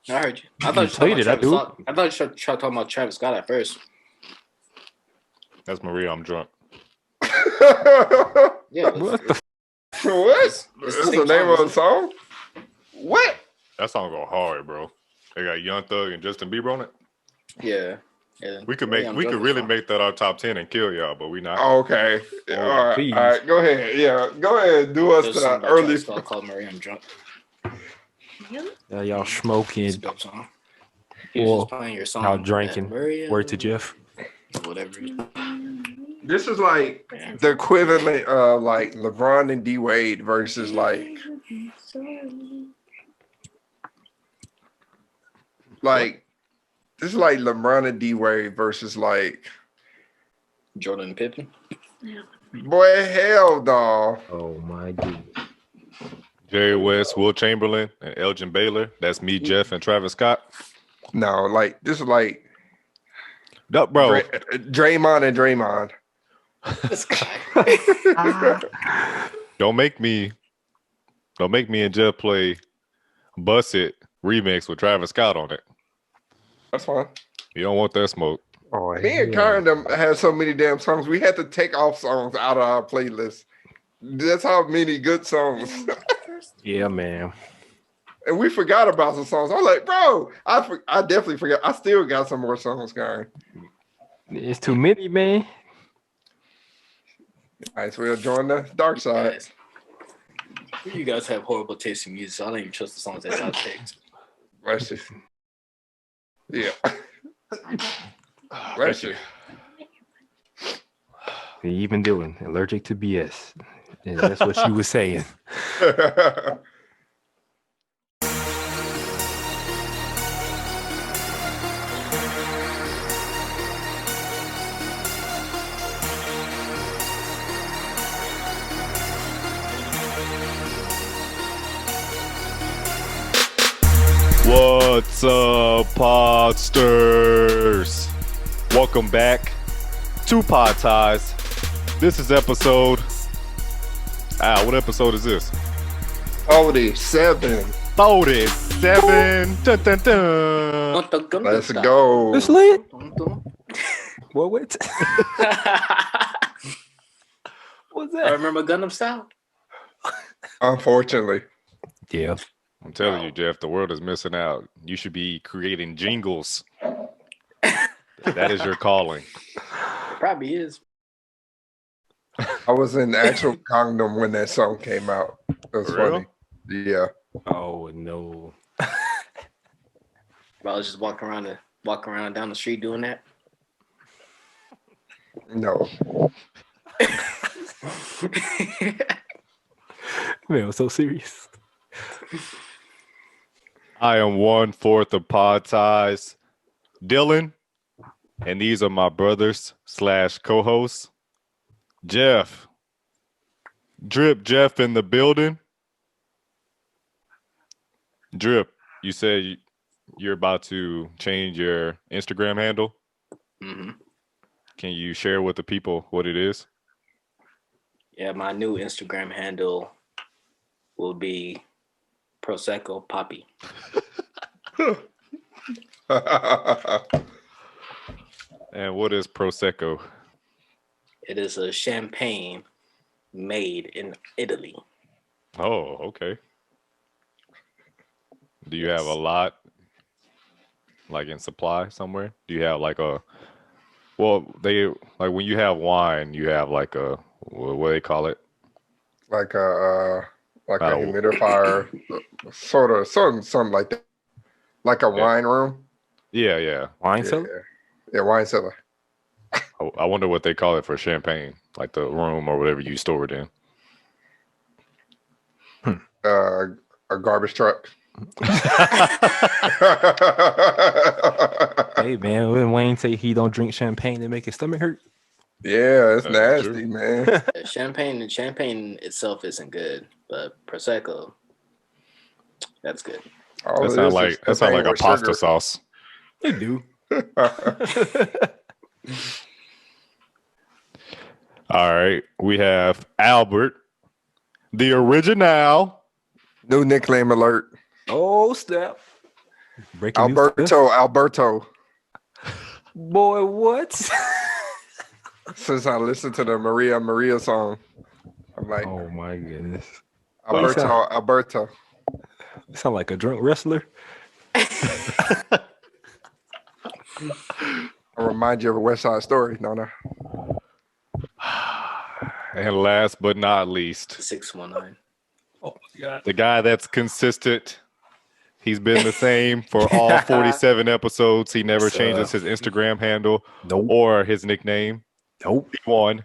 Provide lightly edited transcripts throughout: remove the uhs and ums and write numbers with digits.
I heard you. I thought you played it. I do. I thought you were talking about Travis Scott at first. That's Maria. I'm drunk. Yeah. What the? What? It's That's the name of the song? What? That song go hard, bro. They got Young Thug and Justin Bieber on it. Yeah. We could really make that our top 10 and kill y'all, but we not. Oh, okay. Yeah, all right. Please. All right. Go ahead. Yeah. Go ahead. Do us the early. I called Maria. I'm drunk. Y'all smoking. It's a dope song. He was just playing your song. Y'all drinking. Maria, Word to Jeff. whatever. This is like the equivalent of like LeBron and D Wade versus like this is like LeBron and D Wade versus like Jordan and Pippen. boy hell no. Oh my god. Jerry West, Will Chamberlain, and Elgin Baylor. That's me, Jeff, and Travis Scott. No, like this is like No, bro. Draymond and Draymond. This guy. Don't make me and Jeff play Bust It remix with Travis Scott on it. That's fine. You don't want that smoke. Oh, Me and Karen have so many damn songs. We had to take off songs out of our playlist. That's how many good songs. Yeah, man. And we forgot about some songs. I'm like, bro, I definitely forgot. I still got some more songs, Karen. It's too many, man. Might as well join the dark side. Guys, you guys have horrible taste in music, so I don't even trust the songs that y'all picked. Bless you. Yeah. Bless you. Even Dylan, allergic to BS. Yeah, that's what she was saying. What's up, Podsters? Welcome back to Pod Ties. This is episode. What episode is this? 47. 47. Dun, dun, dun. Let's go. It's lit. What? What's I that? remember Gundam Style. Unfortunately. Yeah. I'm telling you, Jeff, the world is missing out. You should be creating jingles. That is your calling. Probably is. I was in actual Gangnam when that song came out. It was For real? funny. Yeah. Oh no. Bro, I was just walking around down the street doing that. No. Man, I'm so serious. I am 1/4 of Pod Ties, Dylan, and these are my brothers / co-hosts, Jeff. Drip Jeff in the building. Drip, you said you're about to change your Instagram handle. Mm-hmm. Can you share with the people what it is? Yeah, my new Instagram handle will be Prosecco Poppy. And what is Prosecco? It is a champagne made in Italy. Oh, okay. Do you have a lot, like in supply somewhere? Do you have like when you have wine, you have like what do they call it? like a humidifier, sort of something like that. Like a wine room. Yeah. Wine cellar? Yeah, wine cellar. I wonder what they call it for champagne, like the room or whatever you store it in. A garbage truck. Hey man, when Wayne say he don't drink champagne to make his stomach hurt. Yeah, it's That's nasty, true. man. Champagne itself isn't good, but Prosecco, that's good. All That it sounds is like is a pasta sugar. sauce. They do. All right, we have Albert, the original. New nickname alert. Oh snap. Breaking news. Alberto. Boy, what? Since I listened to the Maria song, I'm like, Oh my goodness. Alberto. You sound like a drunk wrestler. I remind you of a West Side Story, Nona. And last but not least, 619. Oh my god. the guy that's consistent. He's been the same for all 47 episodes. He never changes his Instagram handle or his nickname. Nope. He won.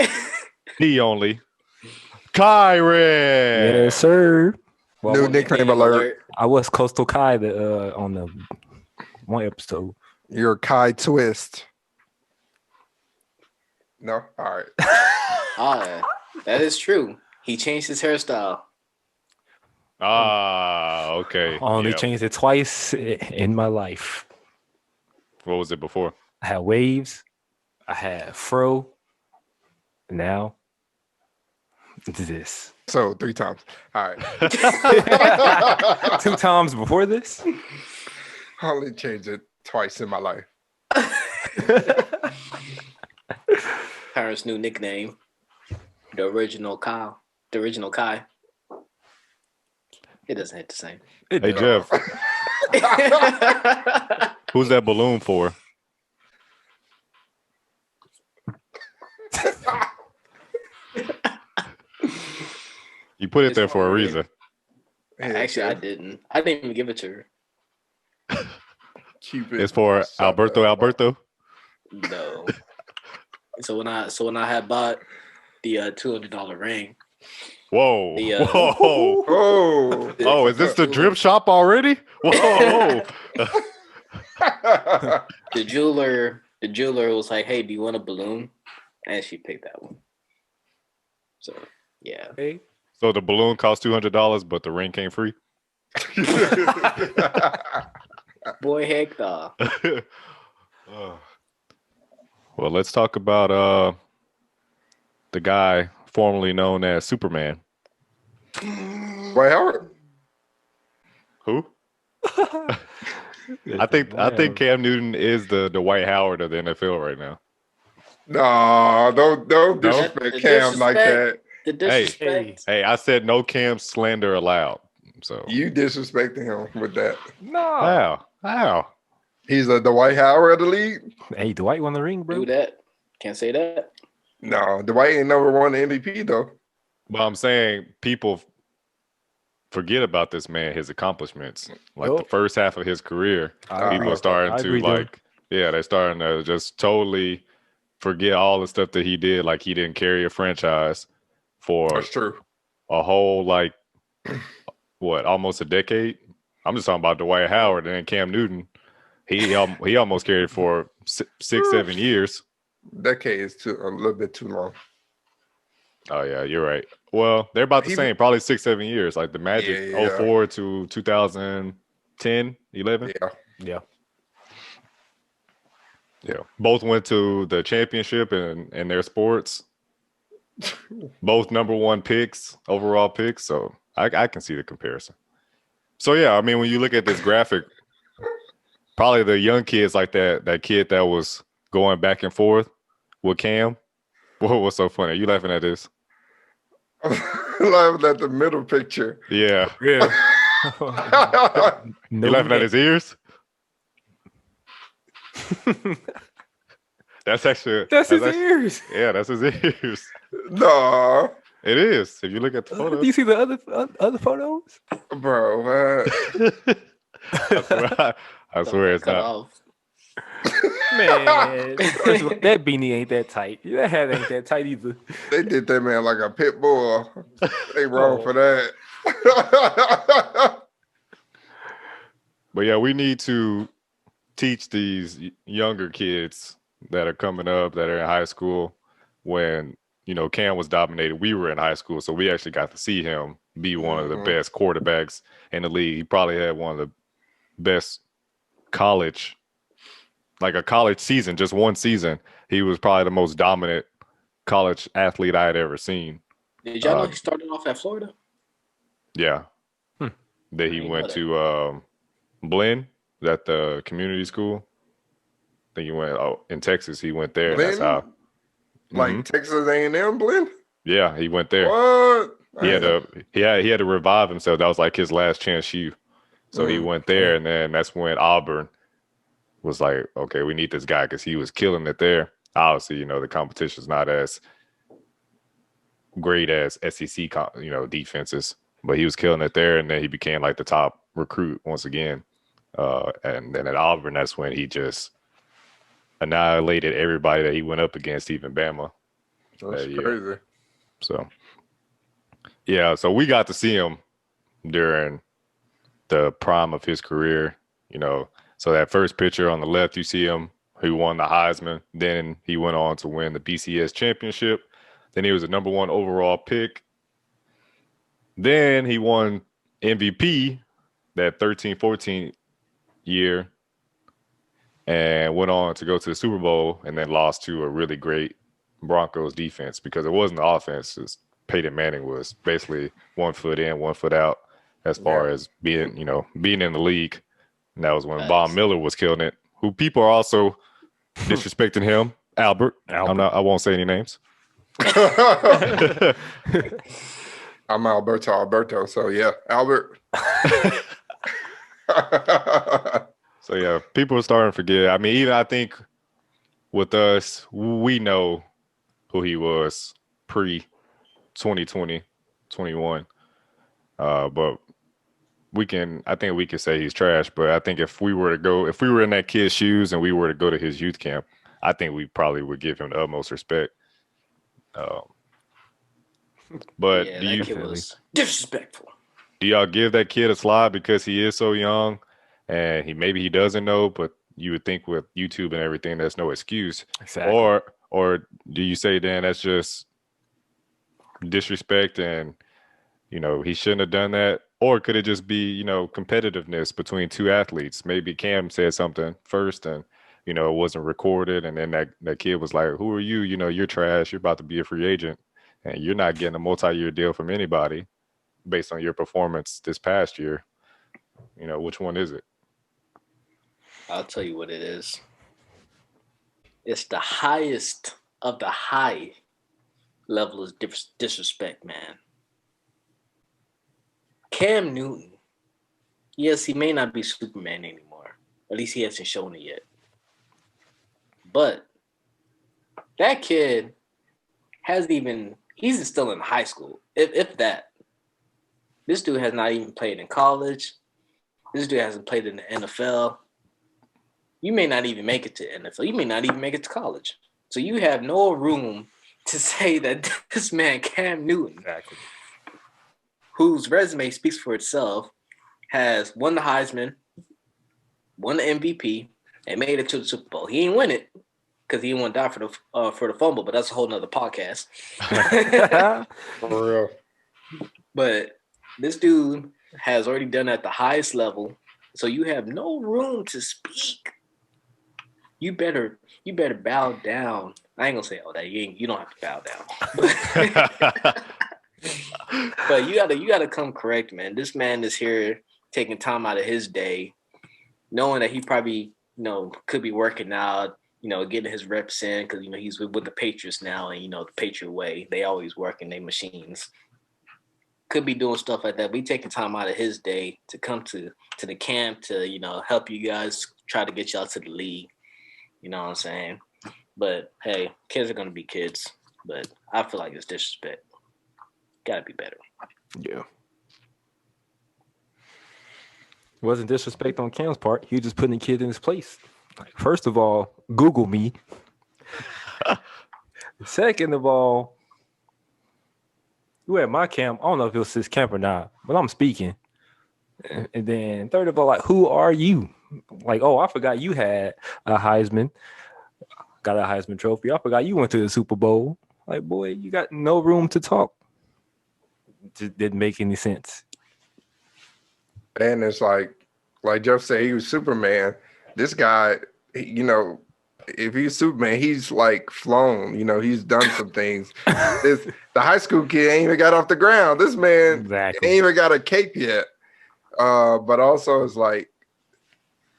He only. Kyrie. Yes, sir. Well, New nickname alert. I was Coastal Kai on the one episode. You're Kai Twist. No? All right. Ah, that is true. He changed his hairstyle. Ah, okay. I only Yep. changed it twice in my life. What was it before? I had waves. I had fro. Now it's this. So 3 times. All right. 2 times before this. I only changed it twice in my life. Parents' new nickname. The original Kyle. The original Kai. It doesn't hit the same. Hey, Jeff, who's that balloon for? You put it there for a reason. Actually, I didn't. I didn't even give it to her. Keep it. It's for Alberto. No. So when I had bought the $200 ring, Whoa. The, Whoa. Oh. Oh, is this the drip shop already? Whoa. the jeweler was like, "Hey, do you want a balloon?" And she picked that one. So yeah. Hey. So the balloon cost $200, but the ring came free? Boy, heck nah. Well, let's talk about the guy formerly known as Superman. Dwight Howard. Who? I think Cam Newton is the Dwight Howard of the NFL right now. No, don't disrespect Cam like that. The disrespect. Hey, I said no Cam slander allowed. So You disrespecting him with that. No. How? He's the Dwight Howard of the league. Hey, Dwight won the ring, bro. Do that. Can't say that. No, Dwight ain't never won the MVP though. But I'm saying people forget about this man, his accomplishments. Like the first half of his career, people are starting to they're starting to just totally forget all the stuff that he did. Like he didn't carry a franchise for That's true. a whole almost a decade. I'm just talking about Dwight Howard and then Cam Newton. He almost carried for 6-7 years. Decade is a little bit too long. Oh yeah, you're right. Well, they're about the same, probably 6-7 years. Like the Magic, 04 to 2010, 11. Yeah. Yeah, both went to the championship in their sports. Both number 1 picks, overall picks. So I can see the comparison. So yeah, I mean, when you look at this graphic, probably the young kids like that kid that was going back and forth with Cam. What's so funny? Are you laughing at this? I'm laughing at the middle picture. Yeah. Yeah. You laughing at his ears? That's his ears. Yeah, that's his ears. No, It is. If you look at the photos. Do you see the other photos? bro. I swear it's Cut not. off. Man, first of all, that beanie ain't that tight. That hat ain't that tight either. They did that man like a pit bull. They wrong for that. But yeah, we need to teach these younger kids that are coming up, that are in high school. When, Cam was dominated, we were in high school, so we actually got to see him be one of the best quarterbacks in the league. He probably had one of the best college season, just one season. He was probably the most dominant college athlete I had ever seen. Did y'all know he started off at Florida? Yeah. Then he went to Blinn Was at the community school. I think he went in Texas. He went there, and Blinn? that's how. Like Texas A&M, Blinn? Yeah, he went there. What? He had to revive himself. That was like his last chance. So he went there, and then that's when Auburn was like, okay, we need this guy because he was killing it there. Obviously, the competition's not as great as SEC, defenses, but he was killing it there, and then he became like the top recruit once again. And then at Auburn, that's when he just annihilated everybody that he went up against, even Bama. That's crazy. So, yeah, so we got to see him during the prime of his career, So that first picture on the left, you see him, who won the Heisman. Then he went on to win the BCS championship. Then he was the number 1 overall pick. Then he won MVP that 13-14 year and went on to go to the Super Bowl and then lost to a really great Broncos defense because it wasn't the offense. Peyton Manning was basically 1 foot in, 1 foot out as far as being in the league. And that was when Von Miller was killing it, who people are also disrespecting him. Albert. I won't say any names. I'm Alberto. So yeah, Albert. So yeah, people are starting to forget. I mean, even I think with us, we know who he was pre 2020, 21. But I think we can say he's trash. But I think if we were in that kid's shoes and we were to go to his youth camp, I think we probably would give him the utmost respect. But yeah, that kid was disrespectful. Do y'all give that kid a slide because he is so young and he doesn't know, but you would think with YouTube and everything, there's no excuse. Exactly. Or do you say, Dan, that's just disrespect and, he shouldn't have done that? Or could it just be, competitiveness between two athletes? Maybe Cam said something first and, it wasn't recorded. And then that kid was like, who are you? You're trash. You're about to be a free agent and you're not getting a multi-year deal from anybody based on your performance this past year. Which one is it? I'll tell you what it is. It's the highest of the high level of disrespect, man. Cam Newton, yes, he may not be Superman anymore. At least he hasn't shown it yet. But that kid he's still in high school, if that. This dude has not even played in college. This dude hasn't played in the NFL. You may not even make it to NFL. You may not even make it to college. So you have no room to say that this man, Cam Newton, Exactly, whose resume speaks for itself, has won the Heisman, won the MVP, and made it to the Super Bowl. He ain't win it because he didn't want to die for the fumble, but that's a whole nother podcast. For real. But this dude has already done at the highest level, so you have no room to speak. You better bow down. I ain't gonna say all that. You don't have to bow down. But you gotta come correct, man. This man is here taking time out of his day, knowing that he probably could be working out, getting his reps in because he's with the Patriots now, and the Patriot way, they always work in their machines. Could be doing stuff like that. But he taking time out of his day to come to the camp to help you guys try to get y'all to the league. You know what I'm saying? But hey, kids are gonna be kids. But I feel like it's disrespect. Gotta be better. Yeah. It wasn't disrespect on Cam's part. He was just putting the kid in his place. Like, first of all, Google me. Second of all, you at my camp. I don't know if it was his camp or not, but I'm speaking. And then third of all, like, who are you? Like, oh, I forgot you had a Heisman. Got a Heisman trophy. I forgot you went to the Super Bowl. Like, boy, you got no room to talk. Just didn't make any sense. And it's like Jeff said, he was Superman. This guy, if he's Superman, he's like flown. He's done some things. The high school kid ain't even got off the ground. This man ain't even got a cape yet. But also it's like,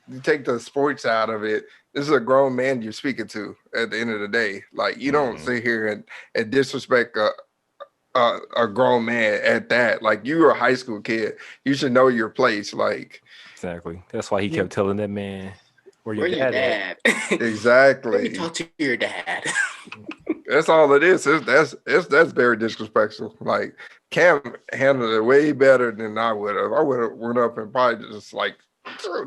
you take the sports out of it. This is a grown man you're speaking to at the end of the day. Like, you don't sit here and disrespect a grown man at that. Like, you're a high school kid. You should know your place. Like, exactly. That's why he kept telling that man, where your your dad at? Let me exactly. talk to your dad. That's all it is. That's very disrespectful. Like, Cam handled it way better than I would have. I would have went up and probably just like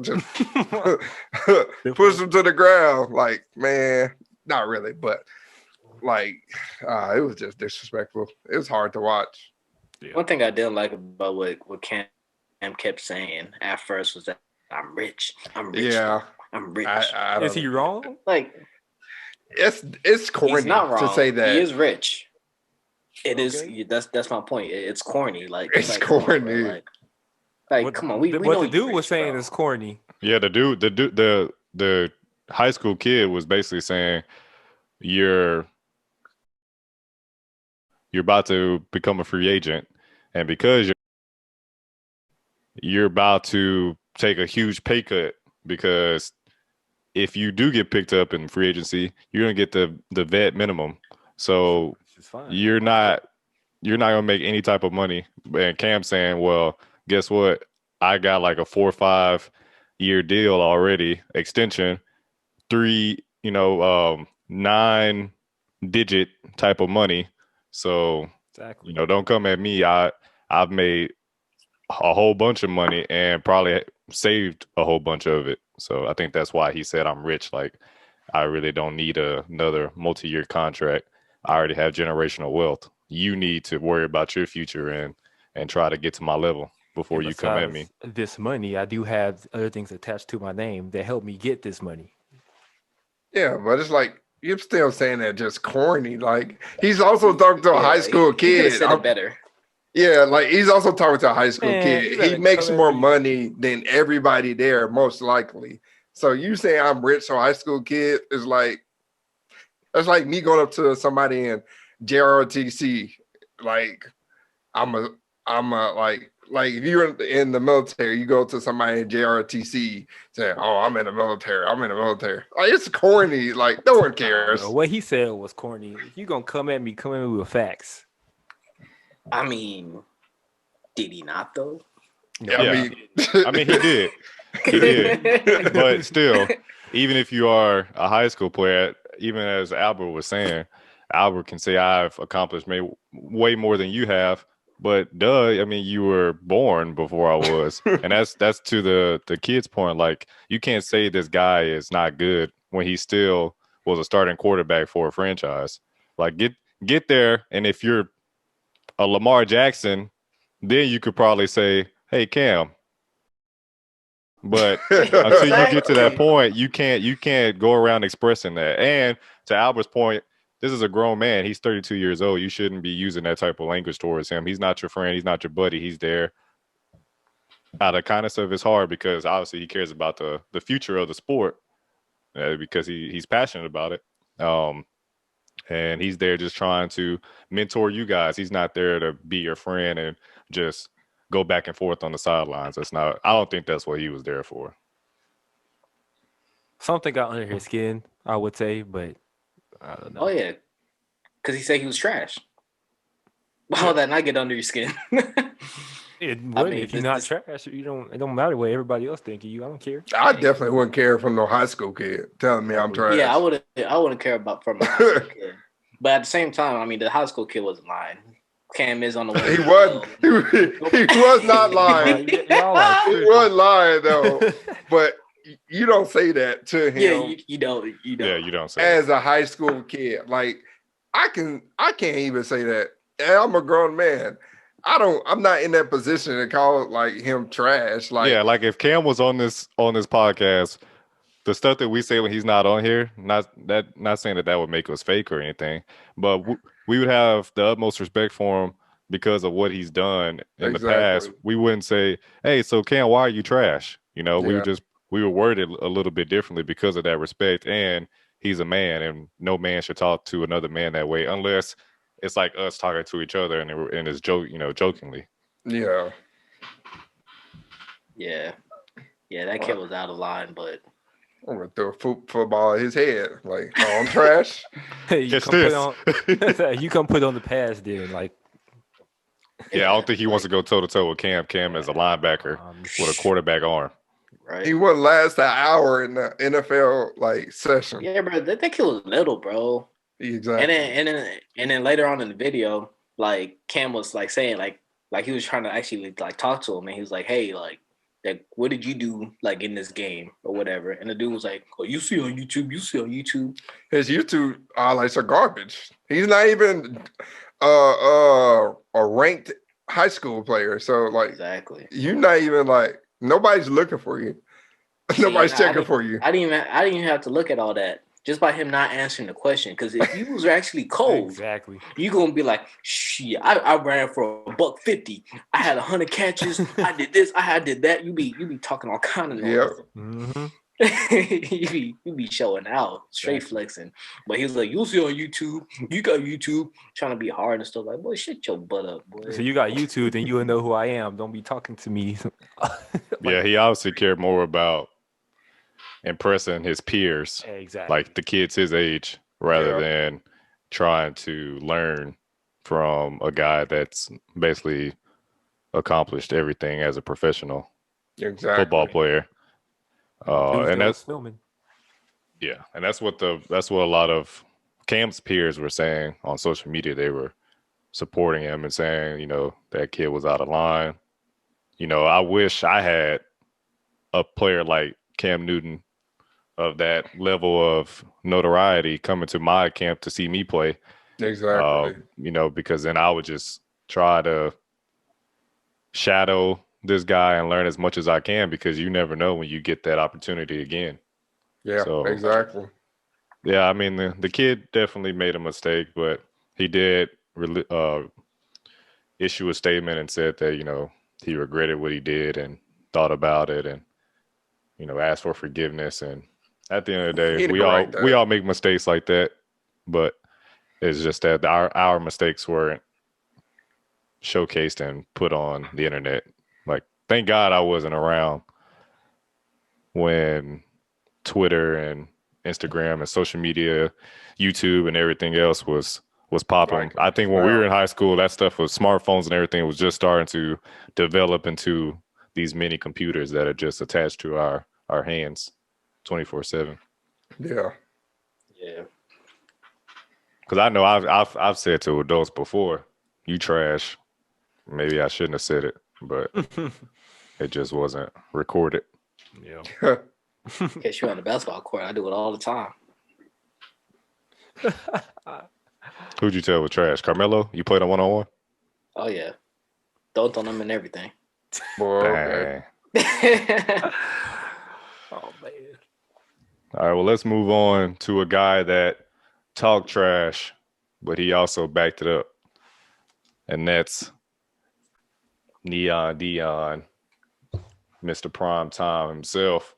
just push him to the ground. Like, man, not really, but like it was just disrespectful. It was hard to watch. Yeah. One thing I didn't like about what Cam kept saying at first was that I'm rich. I'm rich. Yeah, I'm rich. I Is he wrong? Like, it's corny he's not wrong to say that. He is rich. It is. Okay. That's my point. It's corny. Like, It's like, corny. Come on, bro. Like, come on. We what know the you dude rich, was saying bro. is corny. Yeah, the high school kid was basically saying you're about to become a free agent, and because you're about to take a huge pay cut, because if you do get picked up in free agency, you're gonna get the vet minimum. So It's fine. you're not gonna make any type of money. And Cam's saying, well, guess what? I got like a 4 or 5 year deal already, extension, 3, 9-digit type of money. So, Exactly. don't come at me. I've made a whole bunch of money and probably saved a whole bunch of it. So I think that's why he said I'm rich. Like, I really don't need another multi-year contract. I already have generational wealth. You need to worry about your future and try to get to my level before And you come at me. besides this money, I do have other things attached to my name that help me get this money. Yeah, but it's like you're still saying that just corny. Like, he's also talking to a high school He could have kid. said it better. Yeah, like, he's also talking to a high school Man, you kid. better He makes come at more me. money than everybody there, most likely. So you say I'm rich, so high school kid is like, that's like me going up to somebody in JROTC. Like, I'm a like if you're in the military, you go to somebody in JRTC saying, "Oh, I'm in the military. I'm in the military." Like, it's corny. Like, no one cares. What he said was corny. If you gonna come at me with facts. I mean, did he not though? Yeah, Yeah. I mean, he did. He did. But still, even if you are a high school player, even as Albert was saying, Albert can say I've accomplished way more than you have. But I mean, you were born before I was, and that's to the kid's point. Like, you can't say this guy is not good when he still was a starting quarterback for a franchise. Like, get there, and if you're a Lamar Jackson, then you could probably say, "Hey, Cam." But until you get to that point, you can't go around expressing that. And to Albert's point, this is a grown man. He's 32 years old. You shouldn't be using that type of language towards him. He's not your friend. He's not your buddy. He's there out of kindness of his heart because obviously he cares about the future of the sport because he's passionate about it. And he's there just trying to mentor you guys. He's not there to be your friend and just go back and forth on the sidelines. I don't think that's what he was there for. Something got under his skin, I would say, but I don't know. Oh yeah, because he said he was trash. Why would that not get under your skin? It would mean, if you're not trash. It don't matter what everybody else think of you. I don't care. I definitely wouldn't care from no high school kid telling me I'm trash. Yeah, I wouldn't care about from a high school kid. But at the same time, I mean, the high school kid wasn't lying. Cam is on the way. He wasn't. He was not lying. Y'all are He tripping. wasn't lying though. But you don't say that to him. Yeah, you don't. Yeah, you don't say as a high school kid. Like, I can't even say that. And I'm a grown man. I'm not in that position to call like him trash. Like, yeah, like if Cam was on this podcast, the stuff that we say when he's not on here, not saying that would make us fake or anything, but we would have the utmost respect for him because of what he's done in the past. We wouldn't say, "Hey, so Cam, why are you trash?" We would word it a little bit differently because of that respect. And he's a man, and no man should talk to another man that way unless it's like us talking to each other and it's jokingly. Yeah. Yeah. Yeah, that kid was out of line, but I'm gonna throw a football at his head. Like, oh, I'm trash. You Catch come this. put on. You come put on the pass, then like. Yeah, I don't think he wants to like, go toe to toe with Cam. Cam as a linebacker with a quarterback arm. right. He wouldn't last an hour in the NFL like session. Yeah, bro, that kid was little, bro. Exactly. And then later on in the video, like Cam was like saying like he was trying to actually like talk to him, and he was like, "Hey, like what did you do like in this game or whatever?" And the dude was like, "Oh, you see on YouTube, His YouTube highlights are garbage. He's not even a ranked high school player. So like, Exactly. you're not even like nobody's looking for you. Nobody's checking for you. I didn't even have to look at all that just by him not answering the question. Because if you was actually cold, Exactly. you gonna be like, shit, I ran for $150. I had 100 catches. I did this. I did that. You be talking all kind of noise. Yep. Mm-hmm. you be showing out, straight flexing. But he was like, you'll see on YouTube. You got YouTube, trying to be hard and stuff. Like, boy, shut your butt up, boy. So you got YouTube, then you'll know who I am. Don't be talking to me. Yeah, he obviously cared more about impressing his peers, Exactly. like the kids his age, rather than trying to learn from a guy that's basically accomplished everything as a professional football player. And that's filming. Yeah, and that's what a lot of Cam's peers were saying on social media. They were supporting him and saying, you know, that kid was out of line. You know, I wish I had a player like Cam Newton of that level of notoriety coming to my camp to see me play. Exactly. You know, because then I would just try to shadow this guy and learn as much as I can, because you never know when you get that opportunity again. Yeah, so, exactly. Yeah, I mean, the kid definitely made a mistake, but he did issue a statement and said that, you know, he regretted what he did and thought about it and, you know, asked for forgiveness. And at the end of the day, we all make mistakes like that, but it's just that our mistakes weren't showcased and put on the internet. Like, thank God I wasn't around when Twitter and Instagram and social media, YouTube and everything else was popping. Right. I think when we were in high school, that stuff was smartphones and everything was just starting to develop into these mini computers that are just attached to our hands 24/7. Yeah. Yeah. Because I know I've said to adults before, you trash. Maybe I shouldn't have said it, but it just wasn't recorded. Yeah. In case you're on the basketball court, I do it all the time. Who'd you tell was trash? Carmelo? You played a 1-on-1? Oh yeah, don't on them and everything. Boy, okay. Oh man. All right, well, let's move on to a guy that talked trash, but he also backed it up, and that's Neon Deion, Mr. Prime Time himself.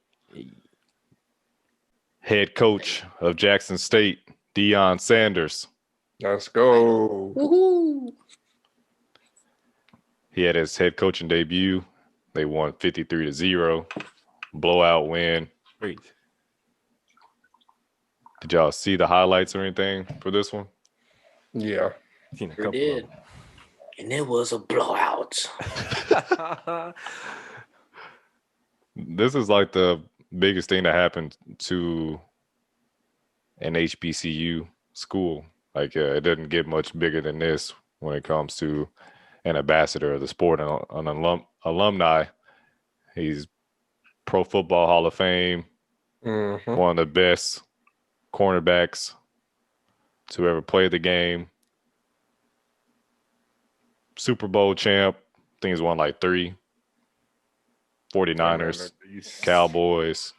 Head coach of Jackson State, Deion Sanders. Let's go. Woohoo! He had his head coaching debut. They won 53-0. Blowout win. Great. Did y'all see the highlights or anything for this one? Yeah. Sure did. And it was a blowout. This is like the biggest thing that happened to an HBCU school. Like, it doesn't get much bigger than this when it comes to an ambassador of the sport and an alumni. He's Pro Football Hall of Fame, one of the best cornerbacks to ever play the game. Super Bowl champ. I think he's won like 3. 49ers, Cowboys.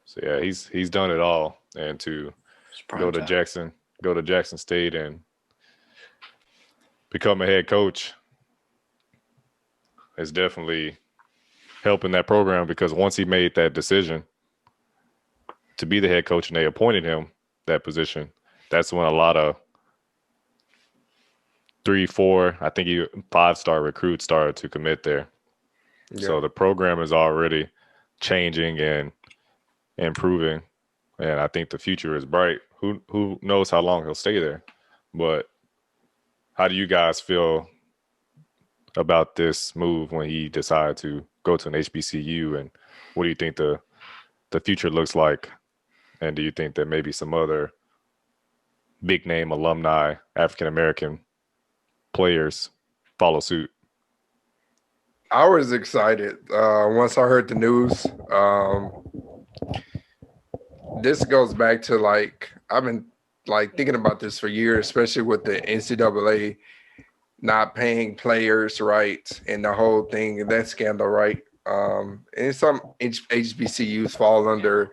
So yeah, he's done it all. And to go to Jackson State and become a head coach is definitely helping that program, because once he made that decision to be the head coach and they appointed him that position, that's when a lot of 3, 4, I think 5-star recruits started to commit there. Yeah. So the program is already changing and improving, and I think the future is bright. Who knows how long he'll stay there? But how do you guys feel about this move when he decided to go to an HBCU, and what do you think the future looks like? And do you think that maybe some other big name alumni, African American players follow suit? I was excited once I heard the news. This goes back to like I've been like thinking about this for years, especially with the NCAA not paying players right and the whole thing, that scandal, right? And some HBCUs fall under,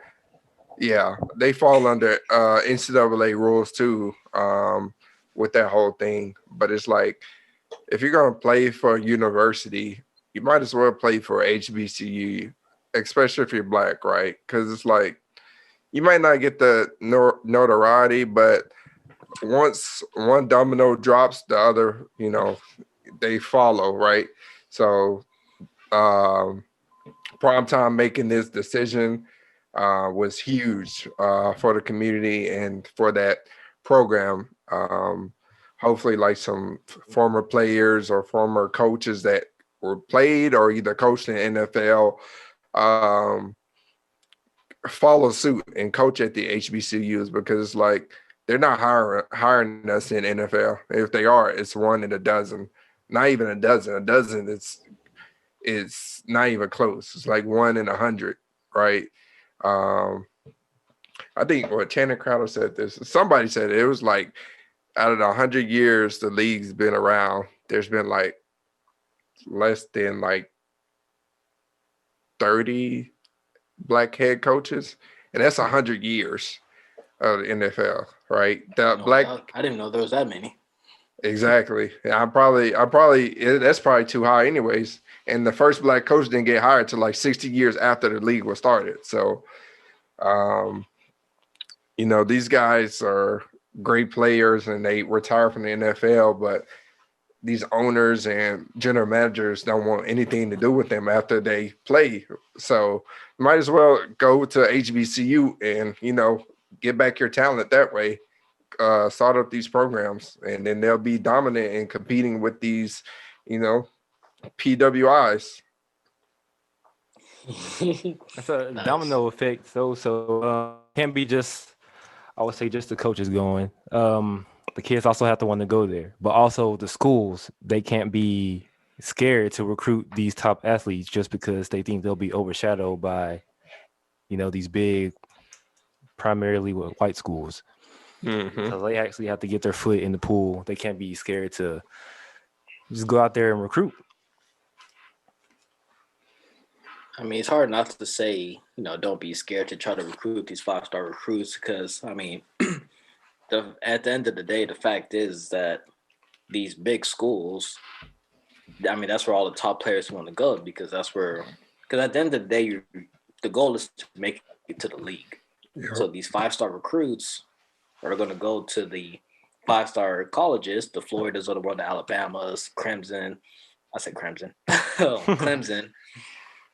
they fall under NCAA rules too, with that whole thing. But it's like, if you're gonna play for a university, you might as well play for HBCU, especially if you're black, right? Because it's like you might not get the notoriety, but once one domino drops, the other, they follow, right? So Primetime making this decision was huge for the community and for that program. Hopefully, like some former players or former coaches that were played or either coached in the NFL follow suit and coach at the HBCUs, because it's like they're not hiring us in NFL. If they are, it's one in a dozen. Not even a dozen. A dozen, it's not even close. It's like 1 in 100, right? I think Channing Crowder said this. Somebody said it was like out of the 100 years the league's been around, there's been like less than like 30 black head coaches, and that's 100 years of the NFL, right? I didn't know there was that many. Exactly. That's probably too high anyways. And the first black coach didn't get hired till like 60 years after the league was started. So, these guys are great players and they retire from the NFL, but these owners and general managers don't want anything to do with them after they play. So might as well go to HBCU and, get back your talent that way. Start up these programs, and then they'll be dominant in competing with these, PWIs. That's a Nice. domino effect. So can't be just, I would say, just the coaches going. The kids also have to want to go there, but also the schools, they can't be scared to recruit these top athletes just because they think they'll be overshadowed by, these big, primarily white schools. Mm-hmm. So they actually have to get their foot in the pool. They can't be scared to just go out there and recruit. I mean, it's hard not to say, don't be scared to try to recruit these 5-star recruits, because, I mean, at the end of the day, the fact is that these big schools, I mean, that's where all the top players want to go, because at the end of the day, the goal is to make it to the league. Yeah. So these 5-star recruits are going to go to the 5-star colleges, the Floridas of the world, the Alabamas, Clemson. Clemson.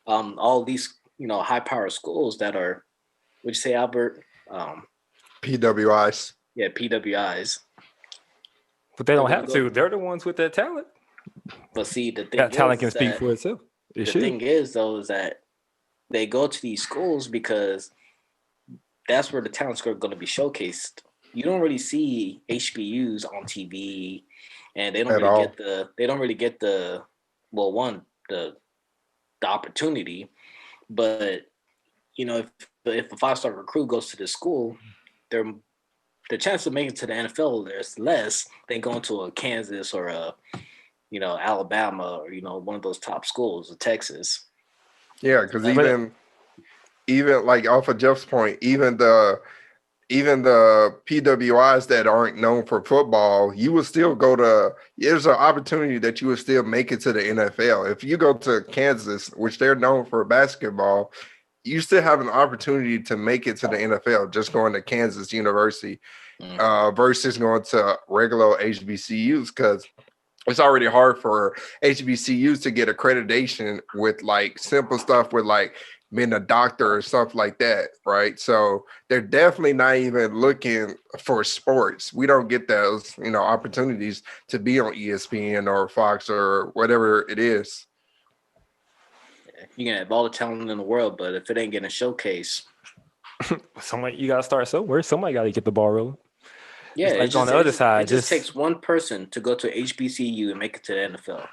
All these, high-power schools that are, would you say, Albert? PWIs. Yeah, PWIs. But they don't have to. They're the ones with that talent. But see, the thing that talent can speak for itself. The thing is, though, is that they go to these schools because that's where the talent's going to be showcased. You don't really see HBUs on TV, and they don't really get the opportunity. But if a 5-star recruit goes to the school, the chance of making it to the NFL, there's less than going to a Kansas or a Alabama or one of those top schools, or Texas. Yeah, because even like off of Jeff's point, even the PWIs that aren't known for football, you will still there's an opportunity that you will still make it to the NFL. If you go to Kansas, which they're known for basketball, you still have an opportunity to make it to the NFL just going to Kansas University versus going to regular HBCUs, because it's already hard for HBCUs to get accreditation with like simple stuff with like being a doctor or stuff like that, right? So they're definitely not even looking for sports. We don't get those, opportunities to be on ESPN or Fox or whatever it is. You can have all the talent in the world, but if it ain't getting a showcase, you gotta start somewhere. Somebody gotta get the ball rolling. yeah, like on the other side, it just takes one person to go to HBCU and make it to the NFL.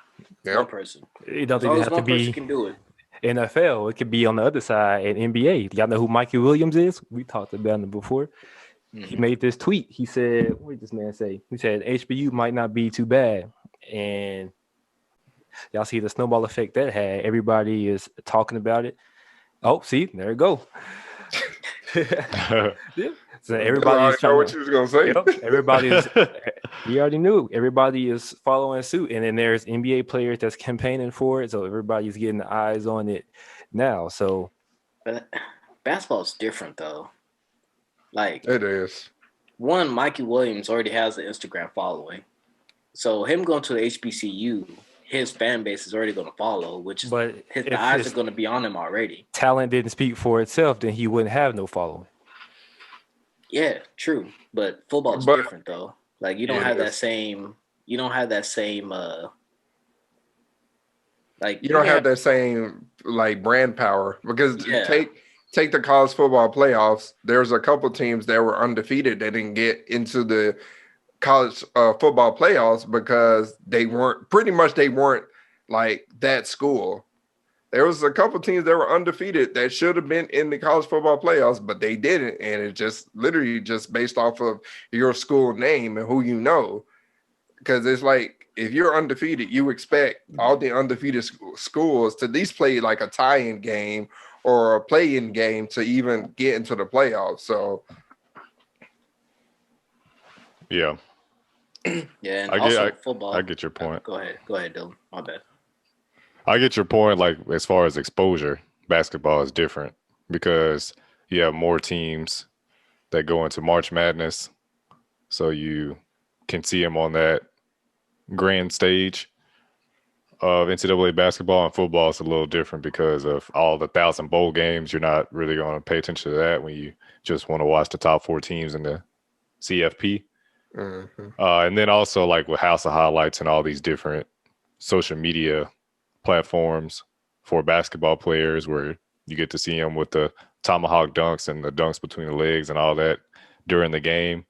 Yep. One person. It doesn't As long even as have to one person be can do it. NFL. It could be on the other side in NBA. Y'all know who Mikey Williams is? We talked about him before. Mm-hmm. He made this tweet. He said, what did this man say? He said, HBU might not be too bad. And y'all see the snowball effect that had. Everybody is talking about it. Oh, see, there it go. Yeah. So everybody's trying know what you was gonna say. Yep, everybody's you already knew. Everybody is following suit, and then there's NBA players that's campaigning for it, so everybody's getting eyes on it now. So, but basketball is different though. Like it is. One, Mikey Williams already has an Instagram following, so him going to the HBCU, his fan base is already going to follow, which is the eyes are going to be on him already. Talent didn't speak for itself, then he wouldn't have no following. Yeah, true. But football is different though. Like you don't have that same like you don't have that same like brand power because take the college football playoffs. There's a couple teams that were undefeated that didn't get into the college football playoffs because they weren't like that school. There was a couple teams that were undefeated that should have been in the college football playoffs, but they didn't. And it just literally just based off of your school name and who you know. Because it's like, if you're undefeated, you expect all the undefeated schools to at least play like a tie-in game or a play-in game to even get into the playoffs. So, yeah. Yeah, and football. I get your point. Go ahead, Dylan. My bad. I get your point. Like as far as exposure, basketball is different because you have more teams that go into March Madness, so you can see them on that grand stage of NCAA basketball. And football is a little different because of all the 1,000 bowl games. You're not really going to pay attention to that when you just want to watch the top 4 teams in the CFP. Mm-hmm. And then also like with House of Highlights and all these different social media platforms for basketball players where you get to see them with the tomahawk dunks and the dunks between the legs and all that during the game.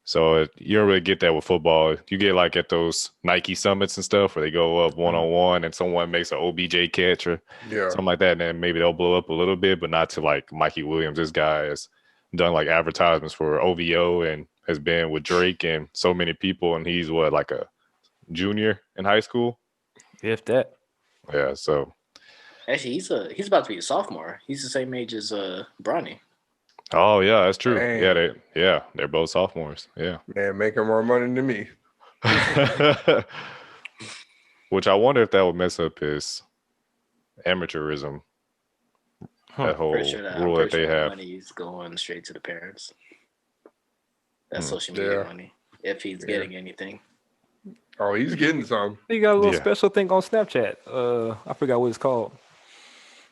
So you don't really get that with football. You get like at those Nike summits and stuff where they go up one-on-one and someone makes an OBJ catch or something like that, and then maybe they'll blow up a little bit, but not to like Mikey Williams. This guy has done like advertisements for OVO and has been with Drake and so many people, and he's like a junior in high school? If that. Yeah, so actually he's about to be a sophomore. He's the same age as Bronny. Oh yeah, that's true. Dang. They're both sophomores. Yeah. Man, making more money than me. Which I wonder if that would mess up his amateurism. That whole rule that they have. Money's going straight to the parents. That's social media money. If he's getting anything. Oh, he's getting some. He got a little special thing on Snapchat. I forgot what it's called.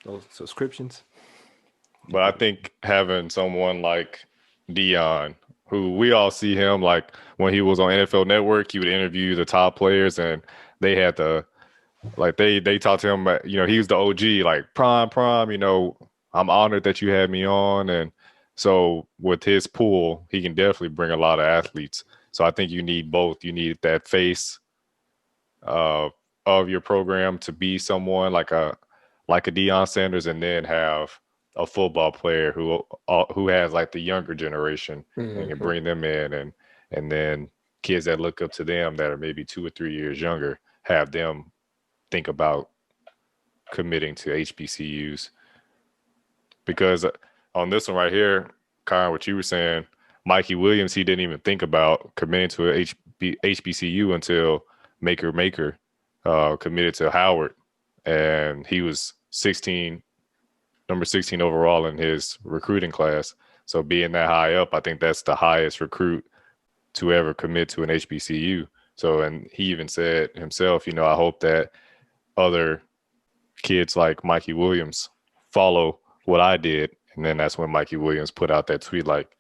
Those subscriptions. But I think having someone like Deion, who we all see him like when he was on NFL Network, he would interview the top players, and they had they talked to him. He was the OG, like prime. I'm honored that you had me on, and so with his pool, he can definitely bring a lot of athletes. So I think you need both. You need that face of your program to be someone like a Deion Sanders, and then have a football player who has like the younger generation and can bring them in, and then kids that look up to them that are maybe 2 or 3 years younger, have them think about committing to HBCUs. Because on this one right here, Kyron, what you were saying, Mikey Williams, he didn't even think about committing to a HBCU until Maker committed to Howard, and he was number 16 overall in his recruiting class. So being that high up, I think that's the highest recruit to ever commit to an HBCU. So, and he even said himself, I hope that other kids like Mikey Williams follow what I did. And then that's when Mikey Williams put out that tweet like,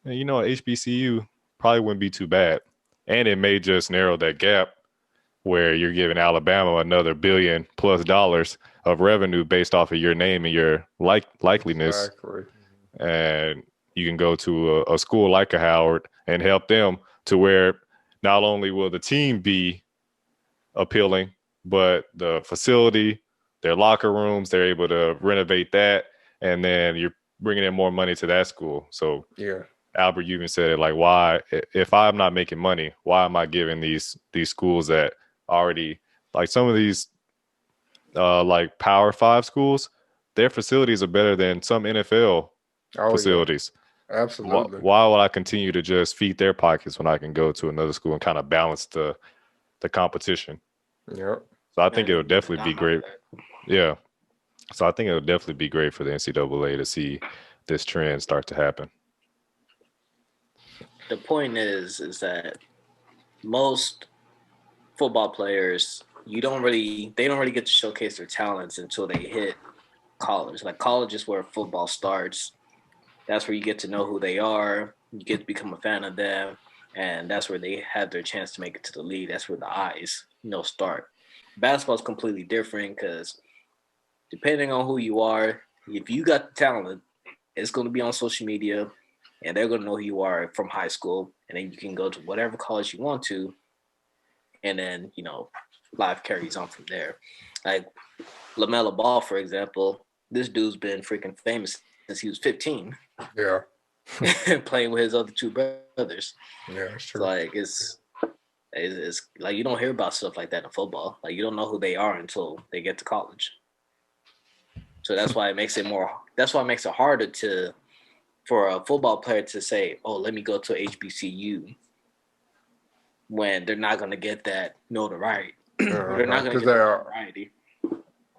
"Man, you know, HBCU probably wouldn't be too bad." And it may just narrow that gap where you're giving Alabama another $1 billion plus of revenue based off of your name and your likeliness. Exactly. And you can go to a school like a Howard and help them to where not only will the team be appealing, but the facility, their locker rooms, they're able to renovate that. And then you're bringing in more money to that school. So Yeah. Albert, you even said it, like, why, if I'm not making money, why am I giving these schools that already, like some of these like Power 5 schools, their facilities are better than some NFL facilities. Yeah. Absolutely. Why would I continue to just feed their pockets when I can go to another school and kind of balance the competition? Yep. So I think it'll definitely be great. Yeah. So I think it'll definitely be great for the NCAA to see this trend start to happen. The point is that most football players, they don't really get to showcase their talents until they hit college. Like college is where football starts. That's where you get to know who they are. You get to become a fan of them, and that's where they have their chance to make it to the league. That's where the eyes, start. Basketball is completely different because depending on who you are, if you got the talent, it's going to be on social media, and they're going to know who you are from high school, and then you can go to whatever college you want to, and then, life carries on from there. Like LaMelo Ball, for example, this dude's been freaking famous since he was 15. Yeah. Playing with his other two brothers. Yeah, that's true. So, like, it's like you don't hear about stuff like that in football. Like, you don't know who they are until they get to college. So that's why it makes it harder for a football player to say, "Oh, let me go to HBCU," when they're not going to get that notoriety. They're not going to get that notoriety.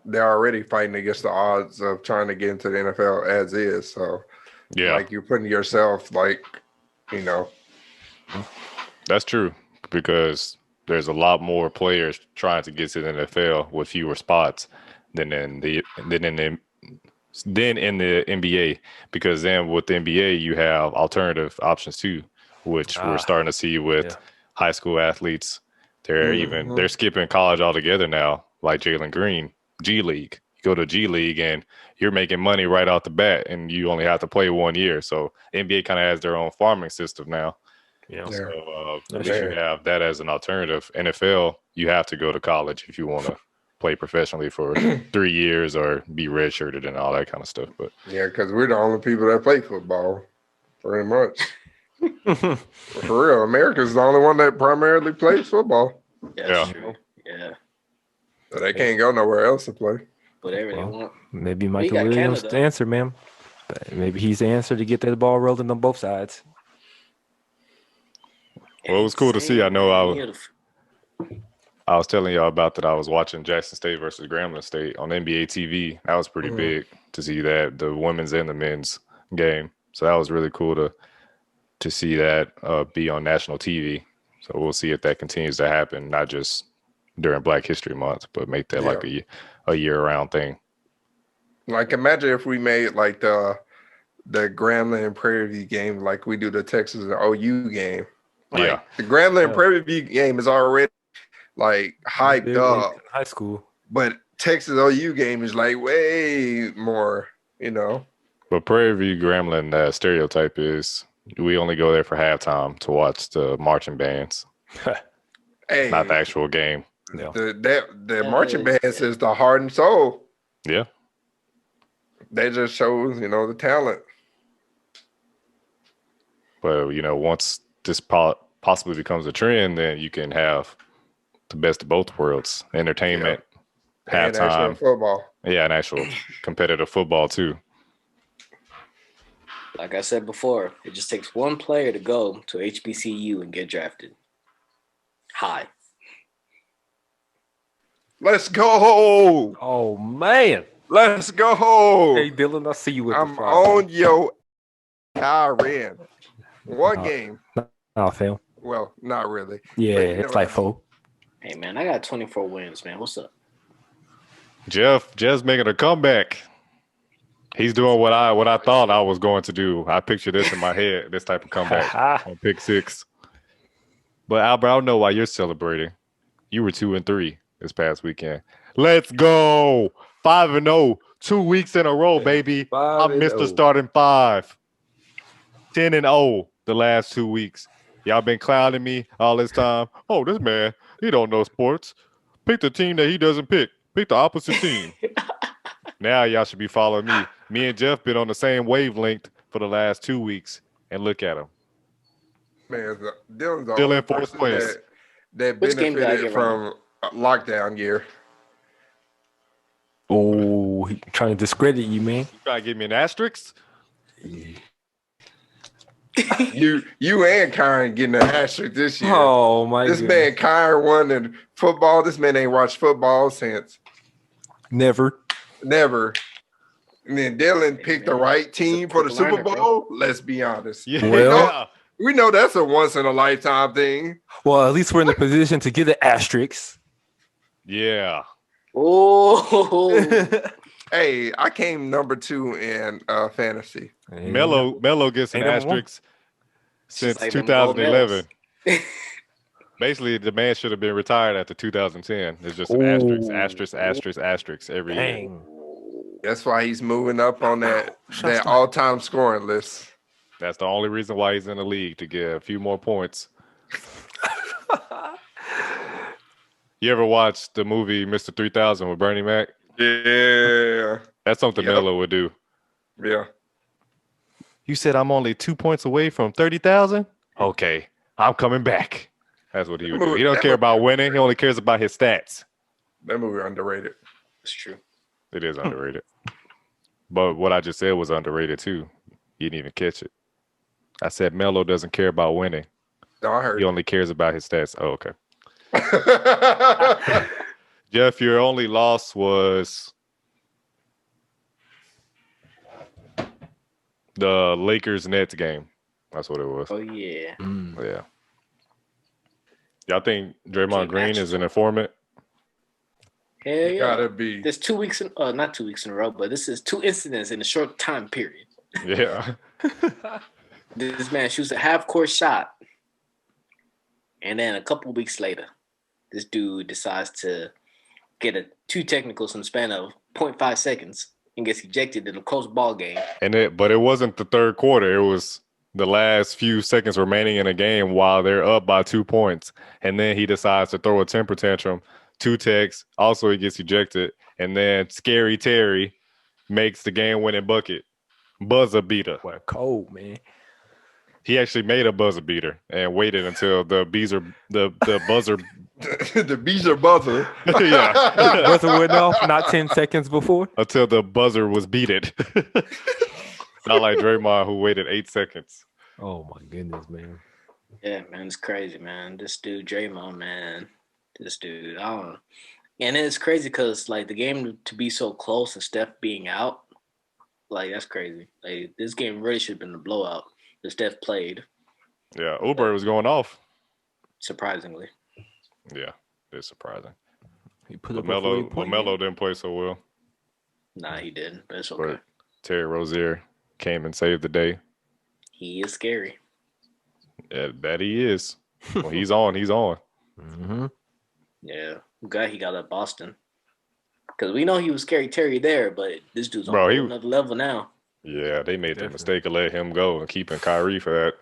They're already fighting against the odds of trying to get into the NFL as is. So, yeah, like you're putting yourself, That's true, because there's a lot more players trying to get to the NFL with fewer spots than in the NBA, because then with the NBA you have alternative options too, which we're starting to see with high school athletes. They're skipping college altogether now, like Jalen Green, G League. You go to G League and you're making money right off the bat, and you only have to play 1 year. So NBA kind of has their own farming system now. Yeah. So at least you have that as an alternative. NFL, you have to go to college if you want to play professionally for 3 years or be redshirted and all that kind of stuff. But yeah, because we're the only people that play football, pretty much. For real, America's the only one that primarily plays football. That's true. Yeah. So they can't go nowhere else to play. Whatever they want. Maybe Michael Williams the answer, man. Maybe he's the answer to get that ball rolling on both sides. Well, it was cool to see. I know I was telling y'all about that. I was watching Jackson State versus Grambling State on NBA TV. That was pretty big to see that, the women's and the men's game. So that was really cool to see that be on national TV. So we'll see if that continues to happen, not just during Black History Month, but make that like a year-round thing. Like, imagine if we made like the Grambling and Prairie View game like we do the Texas and OU game. Like, the Grambling and Prairie View game is already like hyped up. High school. But Texas OU game is like way more, But Prairie View Grambling stereotype is we only go there for halftime to watch the marching bands. Hey, not the actual game. Yeah. The marching bands is the heart and soul. Yeah. They just shows, the talent. But, once this possibly becomes a trend, then you can have the best of both worlds. Entertainment, halftime. And actual football. Yeah, and actual competitive football, too. Like I said before, it just takes one player to go to HBCU and get drafted high. Let's go. Oh, man. Let's go. Hey, Dylan, I'll see you with I'm the Friday. on your Iran. One game. Oh, Phil. Well, not really. Yeah, it's like 4. Hey, man, I got 24 wins, man. What's up? Jeff's making a comeback. He's doing what I thought I was going to do. I picture this in my head, this type of comeback on pick 6. But Albert, I don't know why you're celebrating. You were 2-3 this past weekend. Let's go 5-0, 2 weeks in a row, baby. I'm Mr. Starting 5. 10-0 the last 2 weeks. Y'all been clowning me all this time. Oh, this man, he don't know sports. Pick the team that he doesn't pick. Pick the opposite team. Now y'all should be following me. Me and Jeff been on the same wavelength for the last 2 weeks, and look at him. Man, Dylan's the Still only in fourth person place. that Which game did I benefited get from lockdown year. Oh, he trying to discredit you, man. You trying to give me an asterisk? You and Kyron getting an asterisk this year. Oh my This goodness. man Kyron won in football. This man ain't watched football since Never. never. And then Dylan picked the right team for the quick Super learner, bro. Bowl. Let's be honest. Yeah. Well- We know that's a once in a lifetime thing. Well, at least we're in the position to get an asterisk. Yeah. Oh, Hey, I came number 2 in fantasy. Melo gets an Ain't number one. asterisk since like them gold 2011. medals. Basically, the man should have been retired after 2010. It's just an asterisk every year. Dang. That's why he's moving up on that Shots all-time scoring list. That's the only reason why he's in the league, to get a few more points. You ever watch the movie Mr. 3000 with Bernie Mac? Yeah. That's something Yep. Melo would do. Yeah. You said I'm only 2 points away from 30,000? Okay, I'm coming back. That's what he would do. He don't care about winning. He only cares about his stats. That movie underrated. It's true. It is underrated. But what I just said was underrated too. You didn't even catch it. I said Melo doesn't care about winning. No, I heard. He only cares about his stats. Oh, okay. Jeff, your only loss was the Lakers Nets game. That's what it was. Oh yeah. Yeah. Y'all think Draymond Green is an informant? Hell yeah. Gotta be. There's 2 weeks in, not 2 weeks in a row, but this is 2 incidents in a short time period. Yeah. This man shoots a half-court shot, and then a couple weeks later, this dude decides to get 2 technicals in the span of 0.5 seconds and gets ejected in a close ball game. But it wasn't the third quarter. It was the last few seconds remaining in a game while they're up by 2 points. And then he decides to throw a temper tantrum, 2 techs. Also, he gets ejected. And then Scary Terry makes the game-winning bucket. Buzzer beater. What cold, man. He actually made a buzzer beater and waited until the buzzer The bees are buzzer. yeah, Buzzer went off not 10 seconds before. until the buzzer was beated. Not like Draymond, who waited 8 seconds. Oh my goodness, man. Yeah, man, it's crazy, man. This dude, Draymond, man. This dude, I don't know. And it's crazy because, like, the game to be so close and Steph being out, like, that's crazy. Like, this game really should have been a blowout. The Steph played, Yeah, Uber was going off. surprisingly. Yeah, it's surprising. He put up a 40-point LaMelo game. didn't play so well. Nah, he didn't, but it's okay. But Terry Rozier came and saved the day. He is scary. Yeah, that he is. When he's on, he's on. Mm-hmm. Yeah, I'm glad he got up Boston. Because we know he was scary Terry there, but this dude's on another level now. Yeah, they made the mistake of letting him go and keeping Kyrie for that